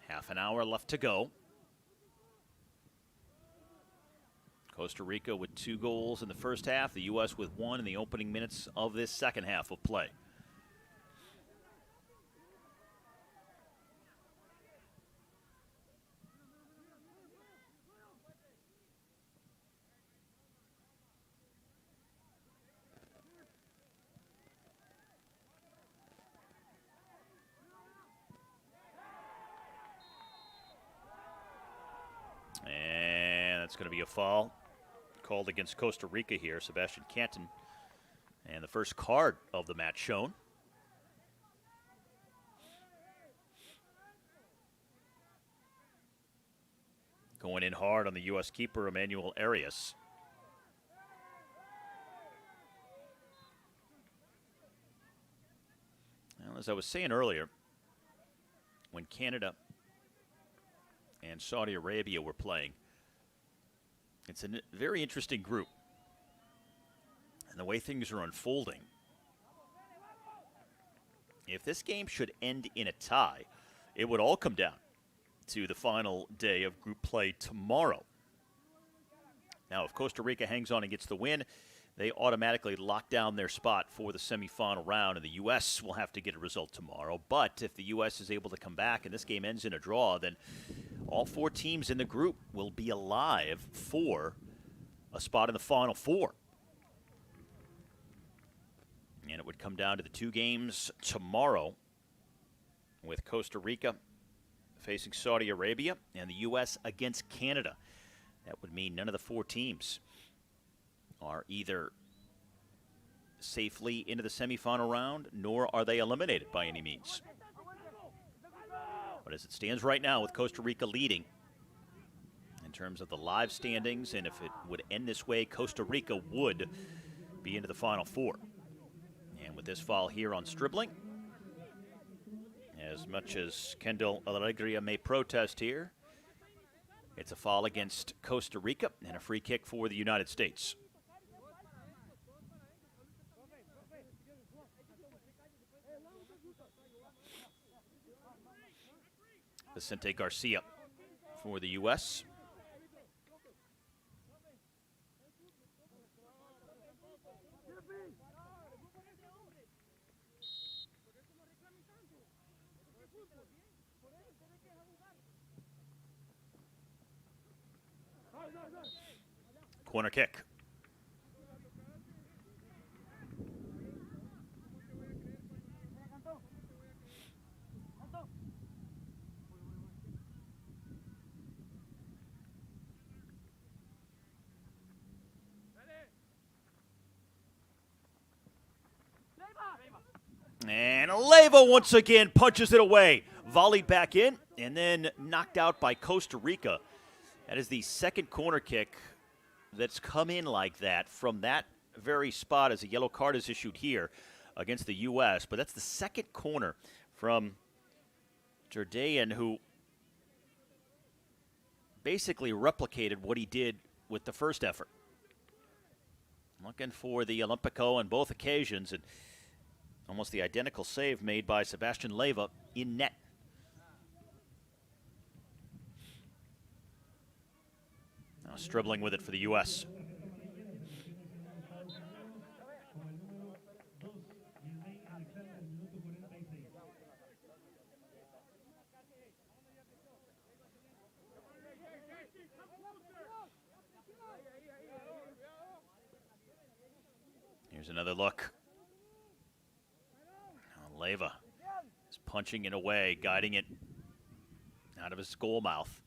Half an hour left to go. Costa Rica with 2 goals in the first half, the U.S. with 1 in the opening minutes of this second half of play. And that's going to be a foul called against Costa Rica here. Sebastian Canton. And the first card of the match shown. Going in hard on the U.S. keeper, Emmanuel Arias. Well, as I was saying earlier, when Canada and Saudi Arabia were playing, it's a very interesting group. And the way things are unfolding, if this game should end in a tie, it would all come down to the final day of group play tomorrow. Now, if Costa Rica hangs on and gets the win, they automatically lock down their spot for the semifinal round, and the U.S. will have to get a result tomorrow. But if the U.S. is able to come back and this game ends in a draw, then all 4 teams in the group will be alive for a spot in the Final Four. And it would come down to the 2 games tomorrow, with Costa Rica facing Saudi Arabia and the U.S. against Canada. That would mean none of the 4 teams are either safely into the semifinal round, nor are they eliminated by any means. But as it stands right now, with Costa Rica leading in terms of the live standings, and if it would end this way, Costa Rica would be into the Final Four. And with this foul here on Stribling, as much as Kendall Alegria may protest here, it's a foul against Costa Rica and a free kick for the United States. Vicente Garcia for the U.S. Corner kick. And Leyva once again punches it away. Volleyed back in and then knocked out by Costa Rica. That is the second corner kick that's come in like that from that very spot as a yellow card is issued here against the U.S. But that's the second corner from Jordan, who basically replicated what he did with the first effort. Looking for the Olympico on both occasions, and almost the identical save made by Sebastian Leyva in net. Now dribbling with it for the U.S. Here's another look. Leyva is punching it away, guiding it out of his goal mouth.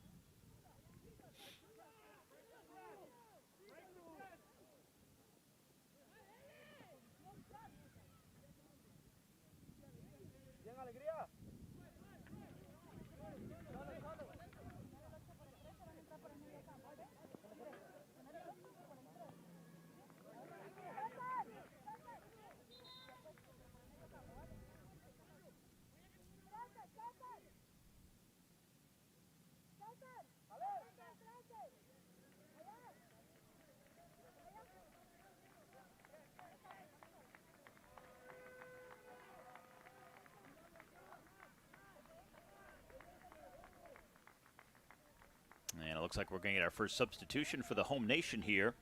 And it looks like we're going to get our first substitution for the home nation here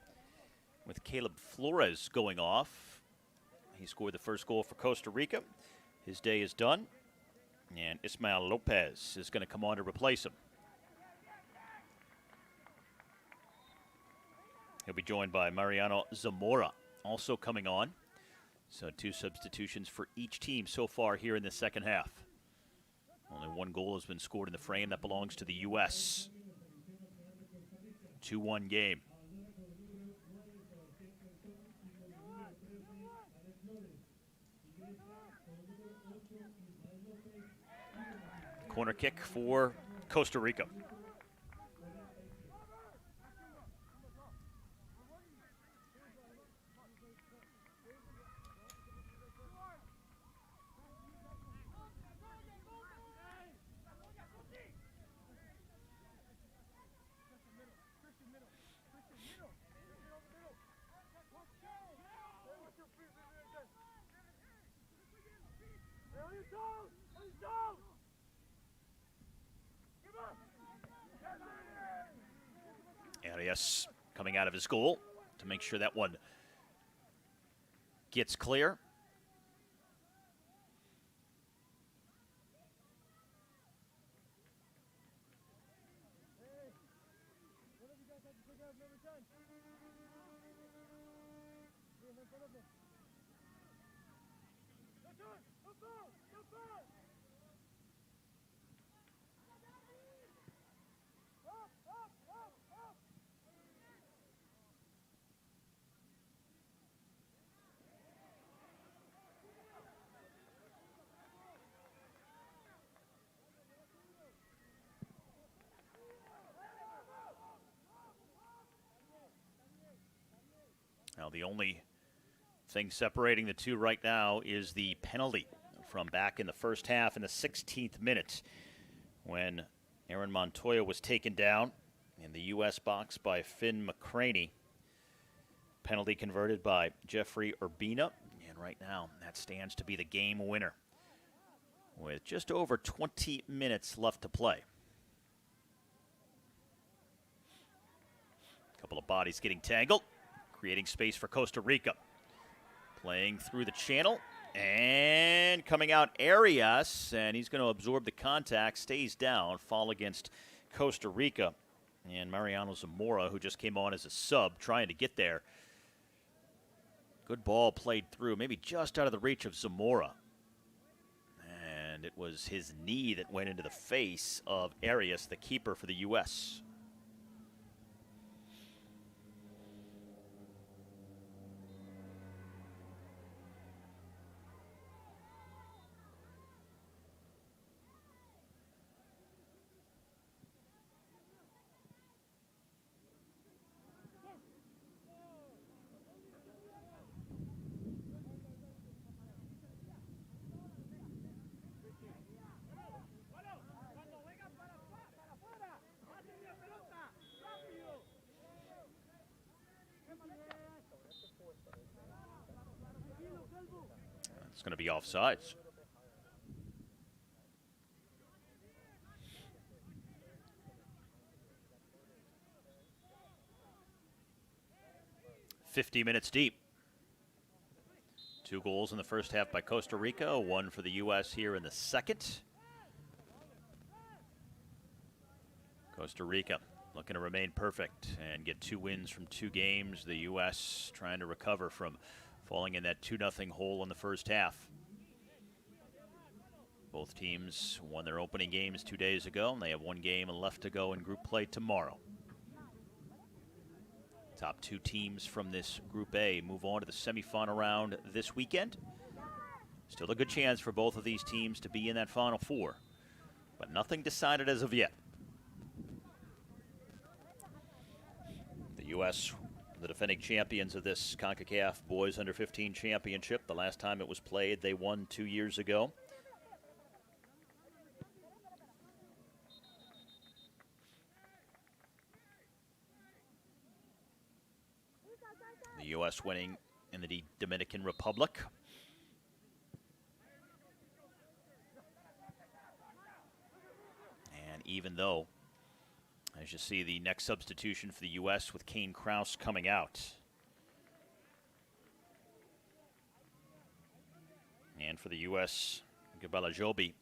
with Caleb Flores going off. He scored the first goal for Costa Rica. His day is done. And Ismael Lopez is going to come on to replace him. He'll be joined by Mariano Zamora also coming on. So 2 substitutions for each team so far here in the second half. Only 1 goal has been scored in the frame. That belongs to the U.S. 2-1 game. Corner kick for Costa Rica. Arias coming out of his goal to make sure that one gets clear. Now, the only thing separating the two right now is the penalty from back in the first half in the 16th minute when Aaron Montoya was taken down in the U.S. box by Finn McCraney. Penalty converted by Jeffrey Urbina. And right now, that stands to be the game winner with just over 20 minutes left to play. A couple of bodies getting tangled, creating space for Costa Rica. Playing through the channel and coming out Arias, and he's going to absorb the contact, stays down, fall against Costa Rica. And Mariano Zamora, who just came on as a sub, trying to get there. Good ball played through, maybe just out of the reach of Zamora. And it was his knee that went into the face of Arias, the keeper for the U.S. It's going to be offsides. .50 deep. 2 goals in the first half by Costa Rica, 1 for the U.S. here in the second. Costa Rica looking to remain perfect and get 2 wins from 2 games. The U.S. trying to recover from falling in that 2-0 hole in the first half. Both teams won their opening games 2 days ago, and they have 1 game left to go in group play tomorrow. Top 2 teams from this Group A move on to the semifinal round this weekend. Still a good chance for both of these teams to be in that Final Four, but nothing decided as of yet. The U.S., the defending champions of this Concacaf Boys Under-15 Championship. The last time it was played, they won 2 years ago. The U.S. winning in the Dominican Republic. And even though, as you see, the next substitution for the U.S. with Kane Krause coming out. And for the U.S., Gabala Jobi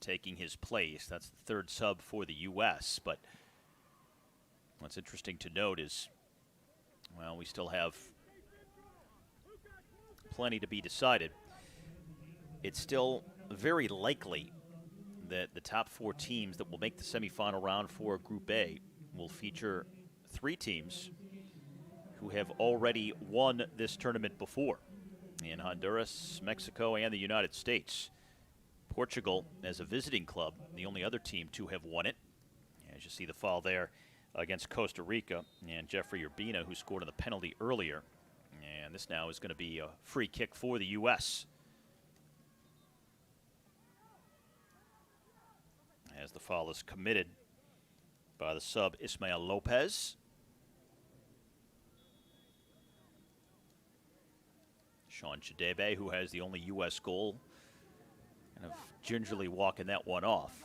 taking his place. That's the 3rd sub for the U.S. But what's interesting to note is, well, we still have plenty to be decided. It's still very likely that the top 4 teams that will make the semifinal round for Group A will feature 3 teams who have already won this tournament before, in Honduras, Mexico, and the United States. Portugal, as a visiting club, the only other team to have won it. As you see the foul there against Costa Rica, and Jeffrey Urbina, who scored on the penalty earlier. And this now is going to be a free kick for the U.S. as the foul is committed by the sub Ismael Lopez. Sean Chidebe, who has the only U.S. goal, kind of gingerly walking that one off.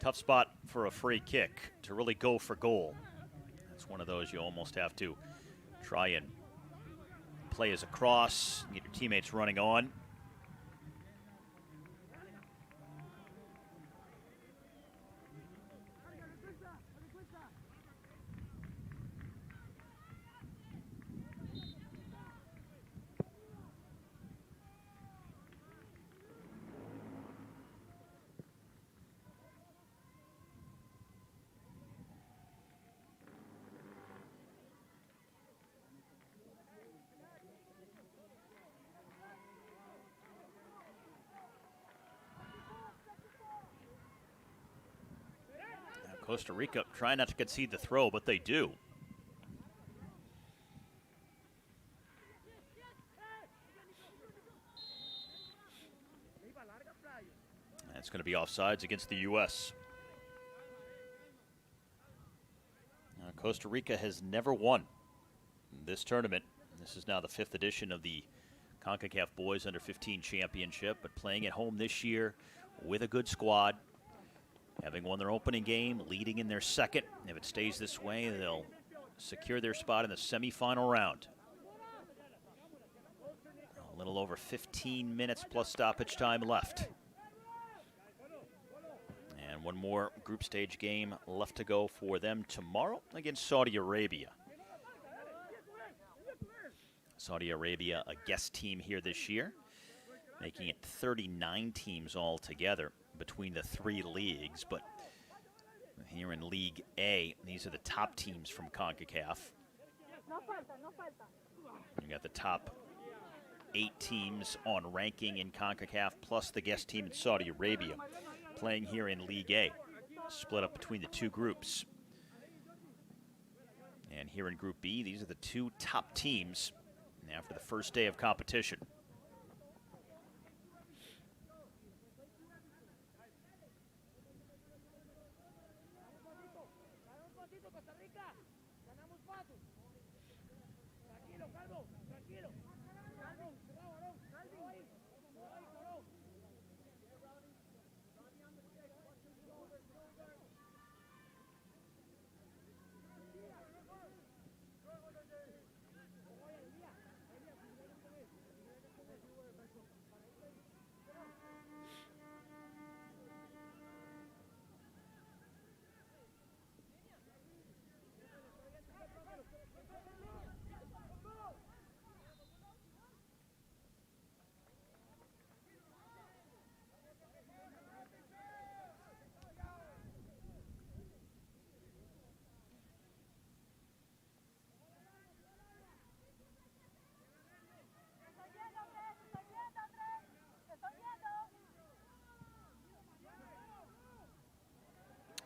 Tough spot for a free kick to really go for goal. That's one of those you almost have to try and play as a cross, get your teammates running on. Costa Rica trying not to concede the throw, but they do. That's going to be offsides against the U.S. Costa Rica has never won this tournament. This is now the 5th edition of the Concacaf Boys Under-15 Championship, but playing at home this year with a good squad. Having won their opening game, leading in their second. If it stays this way, they'll secure their spot in the semifinal round. A little over 15 minutes plus stoppage time left. And one more group stage game left to go for them tomorrow against Saudi Arabia. Saudi Arabia, a guest team here this year, making it 39 teams altogether between the 3 leagues, but here in League A, these are the top teams from CONCACAF. You got the top 8 teams on ranking in Concacaf, plus the guest team in Saudi Arabia, playing here in League A, split up between the two groups. And here in Group B, these are the 2 top teams after the first day of competition.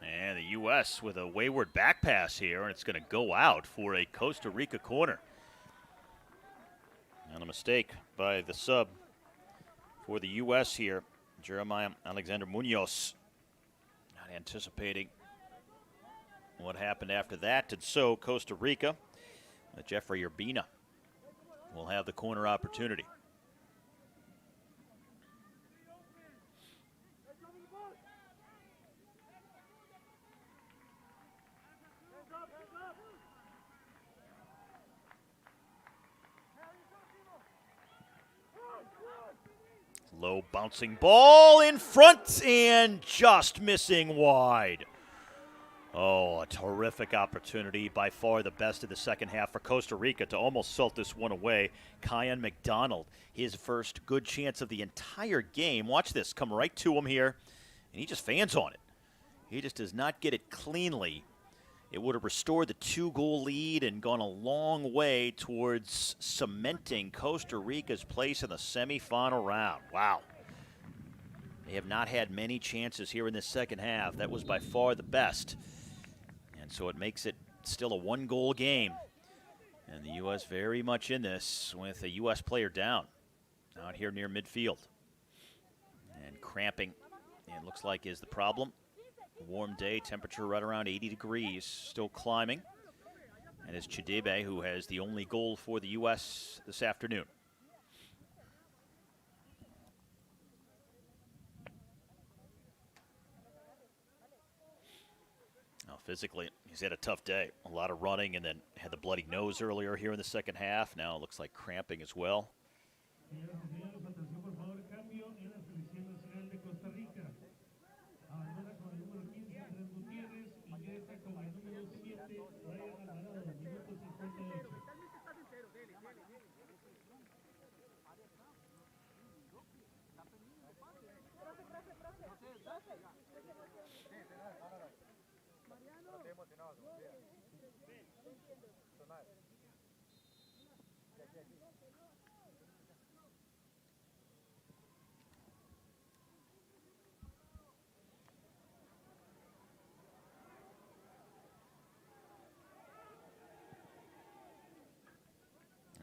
And the U.S. with a wayward back pass here, and it's going to go out for a Costa Rica corner. And a mistake by the sub for the U.S. here, Jeremiah Alexander Munoz. Not anticipating what happened after that. And so Costa Rica, Jeffrey Urbina, will have the corner opportunity. Low bouncing ball in front and just missing wide. Oh, a terrific opportunity. By far the best of the second half for Costa Rica to almost salt this one away. Kyan McDonald, his first good chance of the entire game. Watch this, come right to him here, and he just fans on it. He just does not get it cleanly. It would have restored the 2-goal lead and gone a long way towards cementing Costa Rica's place in the semifinal round. Wow. They have not had many chances here in this second half. That was by far the best. And so it makes it still a 1-goal game. And the U.S. very much in this with a U.S. player down out here near midfield. And cramping, it looks like, is the problem. Warm day, temperature right around 80 degrees, still climbing. And it's Chidebe who has the only goal for the U.S. this afternoon. Now, physically, he's had a tough day. A lot of running and then had the bloody nose earlier here in the second half. Now it looks like cramping as well.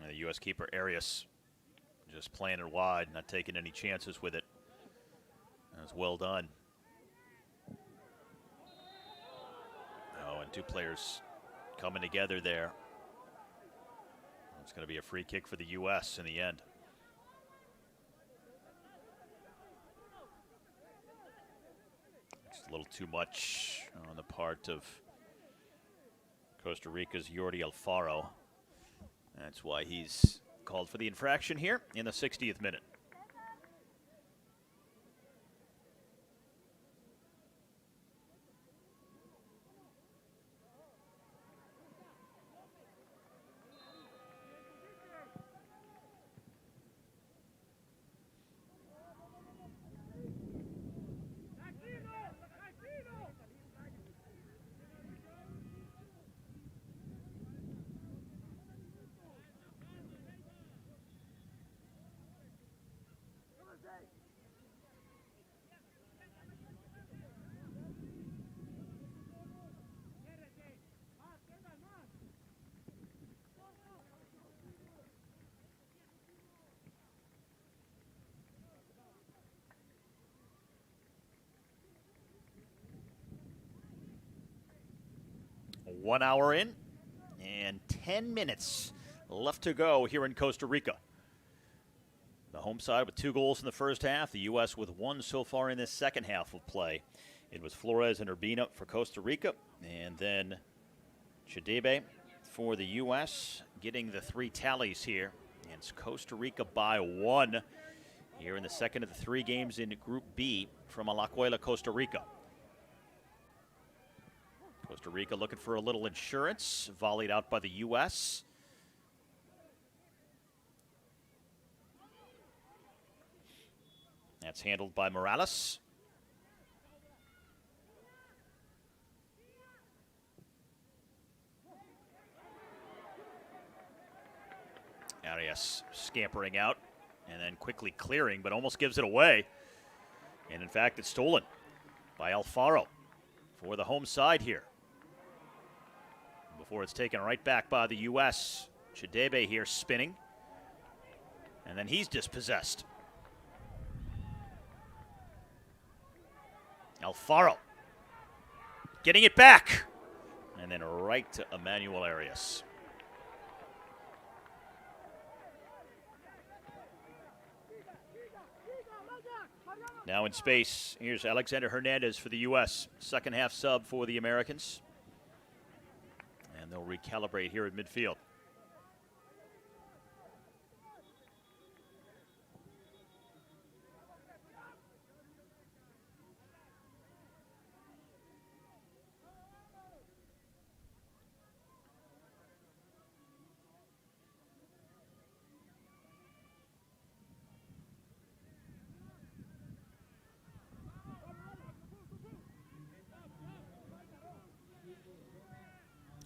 The U.S. keeper Arias just playing it wide, not taking any chances with it. That's well done. Oh, and 2 players coming together there. It's going to be a free kick for the U.S. in the end. Just a little too much on the part of Costa Rica's Jordi Alfaro. That's why he's called for the infraction here in the 60th minute. 1 hour in and 10 minutes left to go here in Costa Rica. The home side with 2 goals in the first half. The U.S. with 1 so far in this second half of play. It was Flores and Urbina for Costa Rica, and then Chidebe for the U.S. getting the 3 tallies here. And it's Costa Rica by 1 here in the second of the 3 games in Group B from Alajuela, Costa Rica. Costa Rica looking for a little insurance, volleyed out by the U.S. That's handled by Morales. Arias scampering out and then quickly clearing, but almost gives it away. And in fact, it's stolen by Alfaro for the home side here. Before it's taken right back by the U.S. Chidebe here spinning. And then he's dispossessed. Alfaro getting it back. And then right to Emmanuel Arias. Now in space, here's Alexander Hernandez for the U.S. Second half sub for the Americans. And they'll recalibrate here at midfield.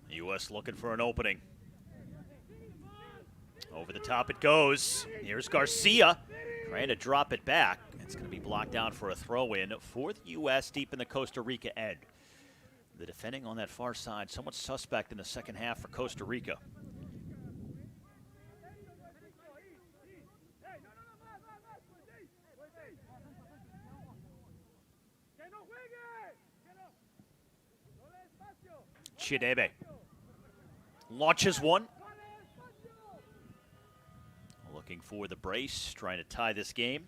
U.S. looking for an opening. Over the top it goes. Here's Garcia trying to drop it back. It's going to be blocked down for a throw-in for the U.S. deep in the Costa Rica end. The defending on that far side, somewhat suspect in the second half for Costa Rica. Chidebe launches one. Looking for the brace, trying to tie this game.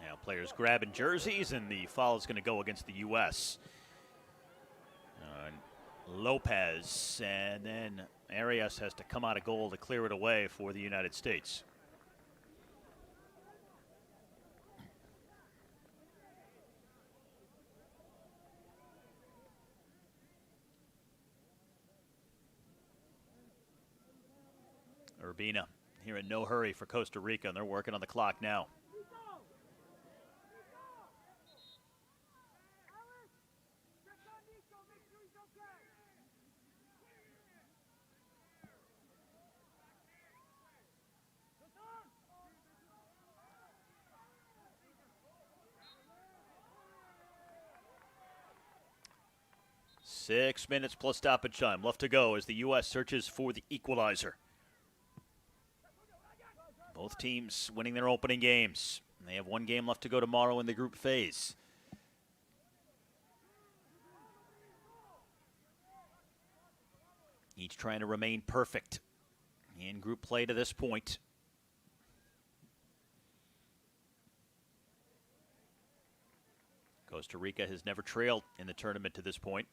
Now players grabbing jerseys, and the foul is going to go against the U.S. Lopez, and then Arias has to come out of goal to clear it away for the United States. Urbina here in no hurry for Costa Rica, and they're working on the clock now. Six minutes plus stoppage time left to go as the U.S. searches for the equalizer. Both teams winning their opening games. They have one game left to go tomorrow in the group phase. Each trying to remain perfect in group play to this point. Costa Rica has never trailed in the tournament to this point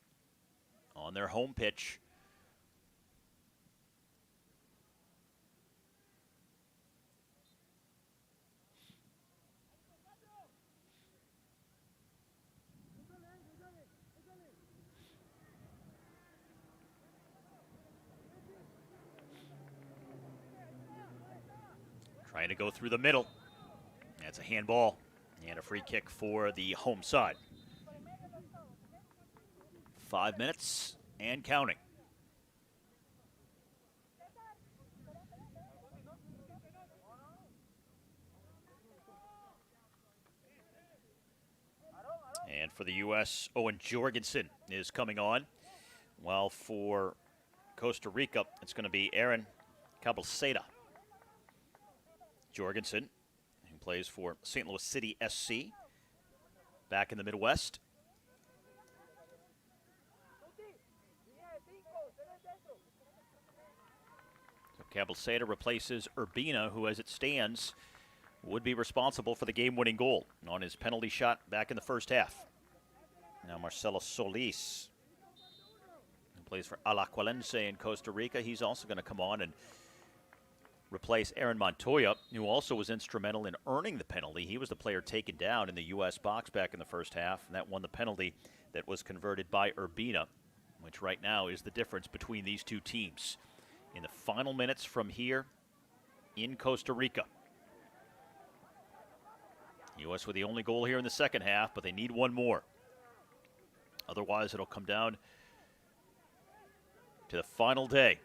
on their home pitch. Trying to go through the middle. That's a handball. And a free kick for the home side. 5 minutes and counting. And for the U.S., Owen Jorgensen is coming on. While for Costa Rica, it's going to be Aaron Cabelceda. Jorgensen, who plays for St. Louis City SC, back in the Midwest. So Cabelceda replaces Urbina, who, as it stands, would be responsible for the game-winning goal on his penalty shot back in the first half. Now Marcelo Solis, who plays for Alajuelense in Costa Rica, he's also going to come on and replace Aaron Montoya, who also was instrumental in earning the penalty. He was the player taken down in the U.S. box back in the first half, and that won the penalty that was converted by Urbina, which right now is the difference between these two teams. In the final minutes from here in Costa Rica. U.S. with the only goal here in the second half, but they need one more. Otherwise, it'll come down to the final day.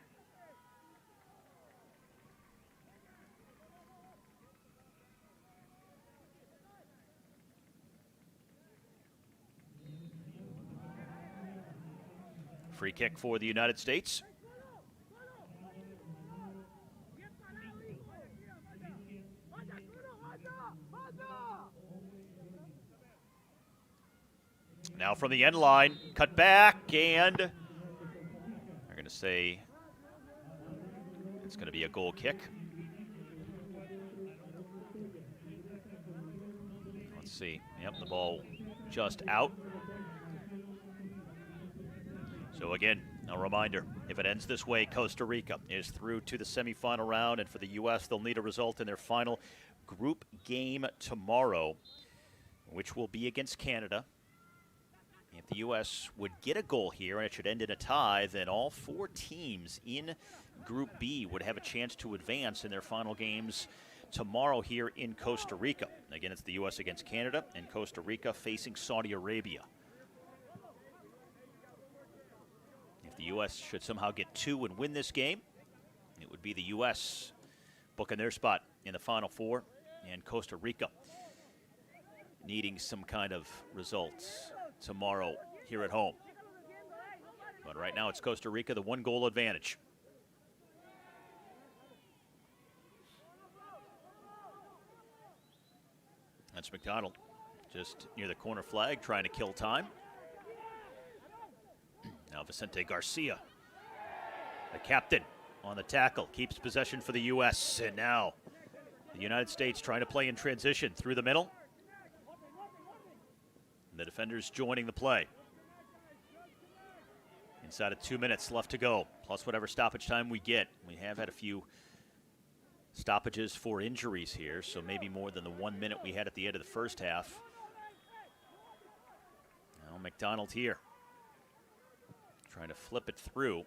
Free kick for the United States. Now from the end line, cut back, and they're going to say it's going to be a goal kick. Let's see. Yep, the ball just out. So again, a reminder, if it ends this way, Costa Rica is through to the semifinal round, and for the U.S., they'll need a result in their final group game tomorrow, which will be against Canada. If the U.S. would get a goal here and it should end in a tie, then all four teams in Group B would have a chance to advance in their final games tomorrow here in Costa Rica. Again, it's the U.S. against Canada and Costa Rica facing Saudi Arabia. If the U.S. should somehow get two and win this game, it would be the U.S. booking their spot in the Final Four, and Costa Rica needing some kind of results tomorrow here at home. But right now it's Costa Rica, the one-goal advantage. That's McDonald just near the corner flag trying to kill time. Now Vicente Garcia, the captain, on the tackle, keeps possession for the U.S. And now the United States trying to play in transition through the middle. The defenders joining the play. Inside of 2 minutes left to go, plus whatever stoppage time we get. We have had a few stoppages for injuries here, so maybe more than the 1 minute we had at the end of the first half. Now McDonald here, trying to flip it through.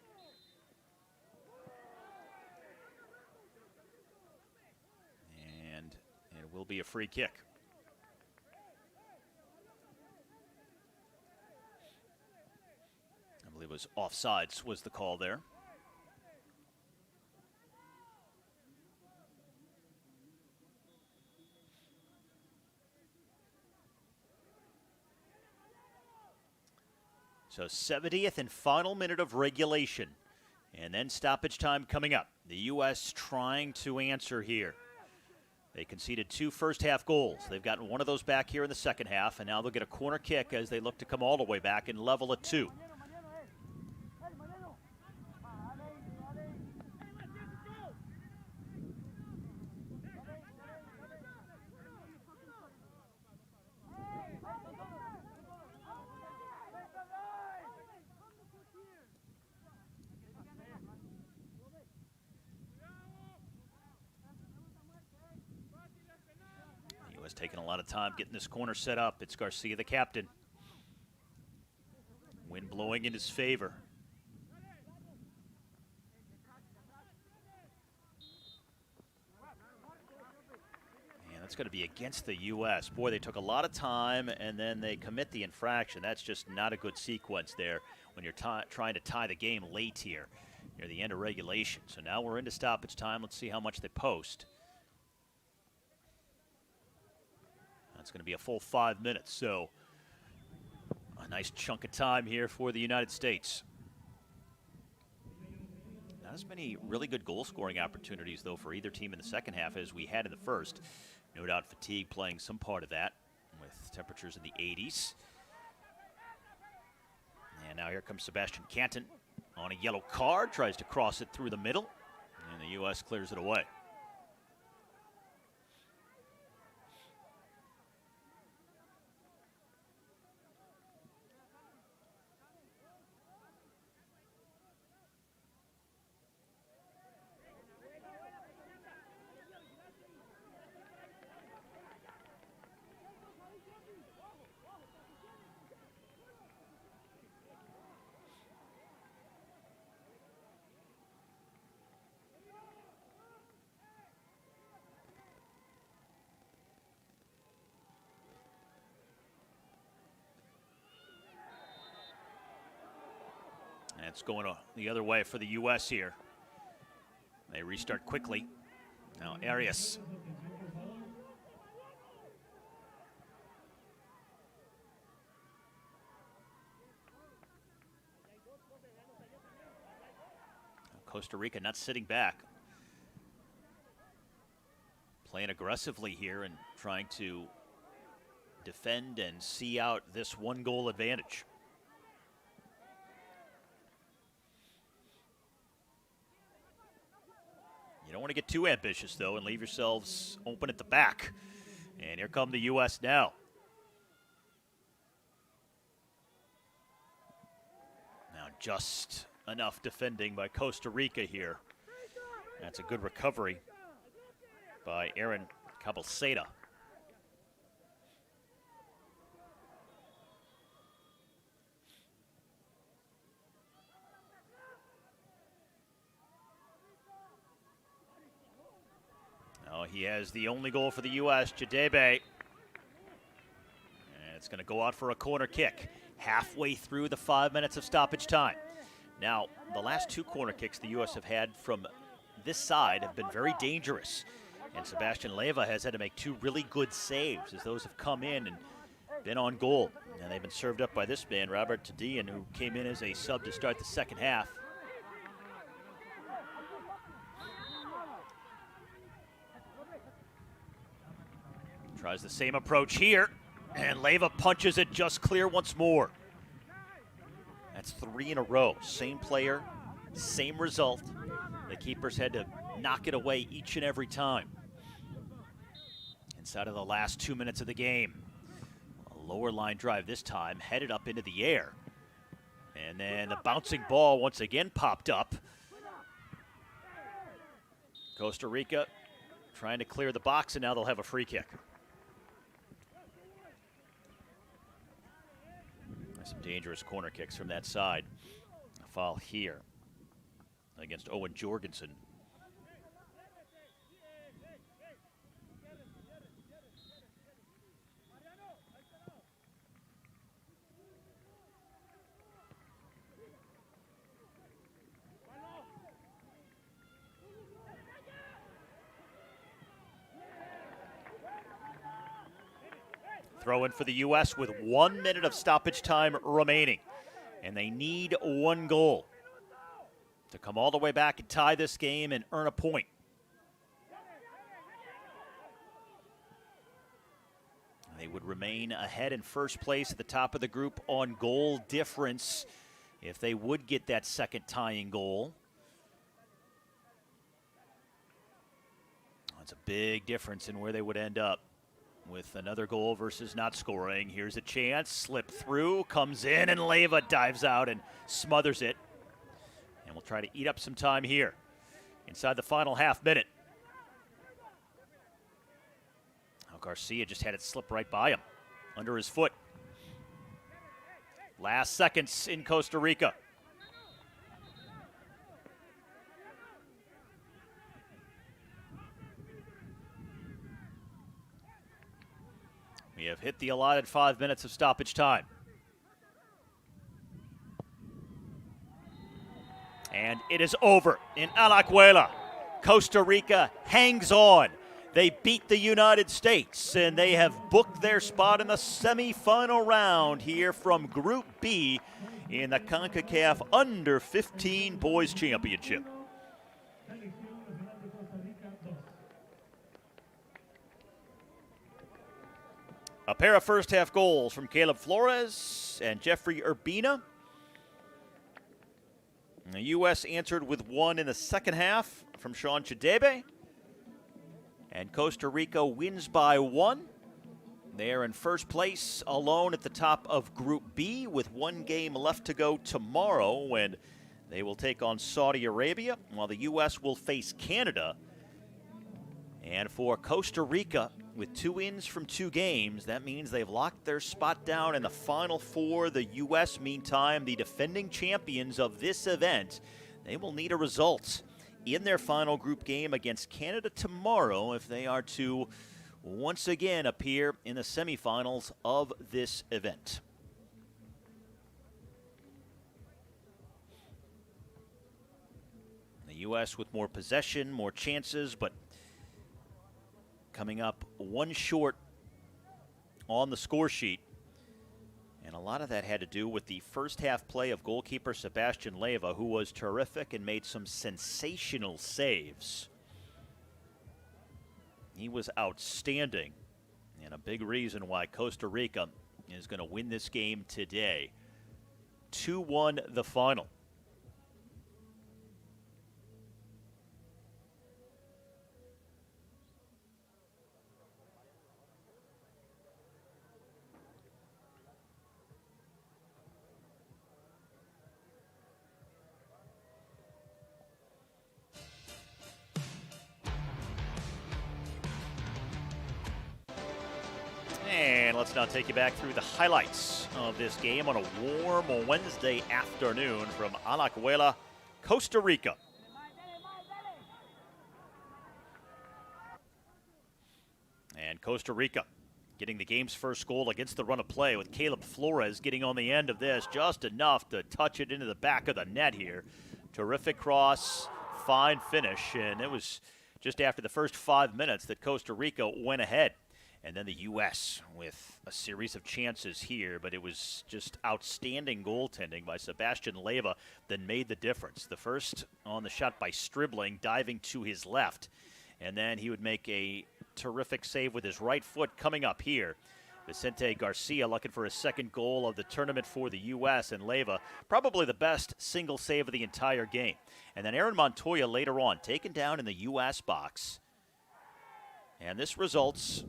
And it will be a free kick. I believe it was offsides was the call there. So 70th and final minute of regulation. And then stoppage time coming up. The U.S. trying to answer here. They conceded 2 first-half goals. They've gotten one of those back here in the second half, and now they'll get a corner kick as they look to come all the way back and level at 2. Was taking a lot of time getting this corner set up. It's Garcia, the captain. Wind blowing in his favor. And That's going to be against the U.S. Boy, they took a lot of time, and then they commit the infraction. That's just not a good sequence there when you're trying to tie the game late here near the end of regulation. So now we're into stoppage time. Let's see how much they post. That's going to be a full 5 minutes, so a nice chunk of time here for the United States. Not as many really good goal-scoring opportunities, though, for either team in the second half as we had in the first. No doubt fatigue playing some part of that with temperatures in the 80s. And now here comes Sebastian Canton on a yellow card, tries to cross it through the middle, and the U.S. clears it away. And it's going the other way for the U.S. here. They restart quickly. Now Arias. Costa Rica not sitting back. Playing aggressively here and trying to defend and see out this one-goal advantage. You don't want to get too ambitious, though, and leave yourselves open at the back. And here come the U.S. now. Now just enough defending by Costa Rica here. That's a good recovery by Aaron Cabelceda. He has the only goal for the U.S., Jadebe. And it's going to go out for a corner kick halfway through the 5 minutes of stoppage time. Now, the last two corner kicks the U.S. have had from this side have been very dangerous. And Sebastian Leyva has had to make two really good saves as those have come in and been on goal. And they've been served up by this man, Robert Tadian, who came in as a sub to start the second half. Tries the same approach here, and Leyva punches it just clear once more. That's 3 in a row. Same player, same result. The keepers had to knock it away each and every time. Inside of the last 2 minutes of the game. A lower line drive this time, headed up into the air. And then the bouncing ball once again popped up. Costa Rica trying to clear the box, and now they'll have a free kick. Some dangerous corner kicks from that side. A foul here against Owen Jorgensen. Throw in for the U.S. with 1 minute of stoppage time remaining. And they need one goal to come all the way back and tie this game and earn a point. They would remain ahead in first place at the top of the group on goal difference if they would get that second tying goal. That's a big difference in where they would end up. With another goal versus not scoring. Here's a chance, slip through, comes in, and Leyva dives out and smothers it. And we'll try to eat up some time here inside the final half minute. Now Garcia just had it slip right by him, under his foot. Last seconds in Costa Rica. We have hit the allotted 5 minutes of stoppage time. And it is over in Alajuela. Costa Rica hangs on. They beat the United States, and they have booked their spot in the semifinal round here from Group B in the Concacaf Under-15 Boys Championship. A pair of first-half goals from Caleb Flores and Jeffrey Urbina. The U.S. answered with one in the second half from Sean Chidebe. And Costa Rica wins by one. They are in first place alone at the top of Group B with one game left to go tomorrow when they will take on Saudi Arabia, while the U.S. will face Canada. And for Costa Rica, with 2 wins from 2 games, that means they've locked their spot down in the Final Four. The U.S., meantime, the defending champions of this event, they will need a result in their final group game against Canada tomorrow if they are to once again appear in the semifinals of this event. The U.S. with more possession, more chances, but coming up one short on the score sheet. And a lot of that had to do with the first half play of goalkeeper Sebastian Leyva, who was terrific and made some sensational saves. He was outstanding, and a big reason why Costa Rica is going to win this game today. 2-1 the final. And let's now take you back through the highlights of this game on a warm Wednesday afternoon from Alajuela, Costa Rica. And Costa Rica getting the game's first goal against the run of play with Caleb Flores getting on the end of this, just enough to touch it into the back of the net here. Terrific cross, fine finish, and it was just after the first 5 minutes that Costa Rica went ahead. And then the U.S. with a series of chances here, but it was just outstanding goaltending by Sebastian Leyva that made the difference. The first on the shot by Stribling, diving to his left. And then he would make a terrific save with his right foot coming up here. Vicente Garcia looking for his second goal of the tournament for the U.S. and Leyva, probably the best single save of the entire game. And then Aaron Montoya later on, taken down in the U.S. box. And this results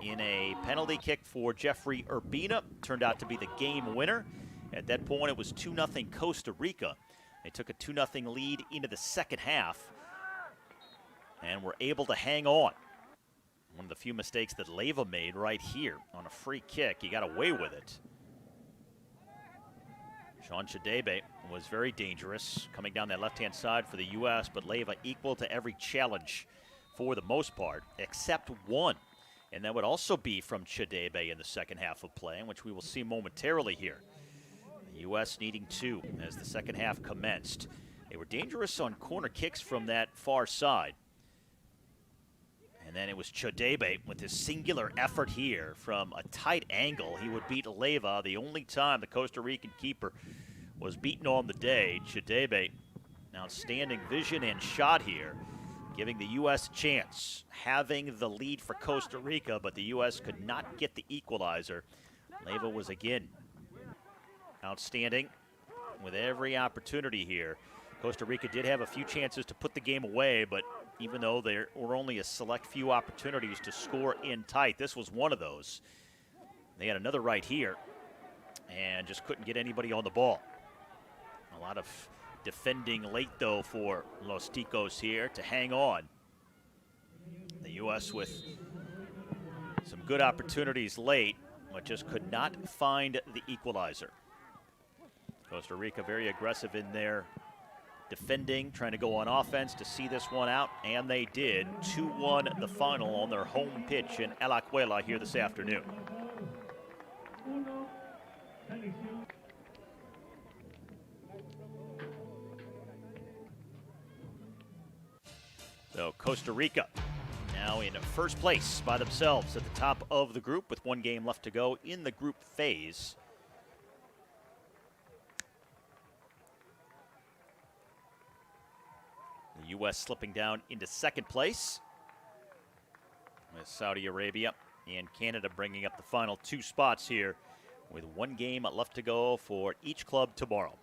in a penalty kick for Jeffrey Urbina. Turned out to be the game winner. At that point, it was 2-0 Costa Rica. They took a 2-0 lead into the second half and were able to hang on. One of the few mistakes that Leyva made right here on a free kick. He got away with it. Sean Chidebe was very dangerous coming down that left-hand side for the U.S., but Leyva equal to every challenge for the most part, except one. And that would also be from Chidebe in the second half of play, which we will see momentarily here. The U.S. needing 2 as the second half commenced. They were dangerous on corner kicks from that far side. And then it was Chidebe with his singular effort here from a tight angle. He would beat Leyva, the only time the Costa Rican keeper was beaten on the day. Chidebe, outstanding vision and shot here, giving the U.S. a chance, having the lead for Costa Rica, but the U.S. could not get the equalizer. Leyva was again outstanding with every opportunity here. Costa Rica did have a few chances to put the game away, but even though there were only a select few opportunities to score in tight, this was one of those. They had another right here and just couldn't get anybody on the ball. A lot of defending late, though, for Los Ticos here to hang on. The U.S. with some good opportunities late, but just could not find the equalizer. Costa Rica very aggressive in their defending, trying to go on offense to see this one out, and they did. 2-1 the final on their home pitch in Alajuela here this afternoon. So Costa Rica now in first place by themselves at the top of the group with one game left to go in the group phase. The U.S. slipping down into second place, with Saudi Arabia and Canada bringing up the final two spots here with one game left to go for each club tomorrow.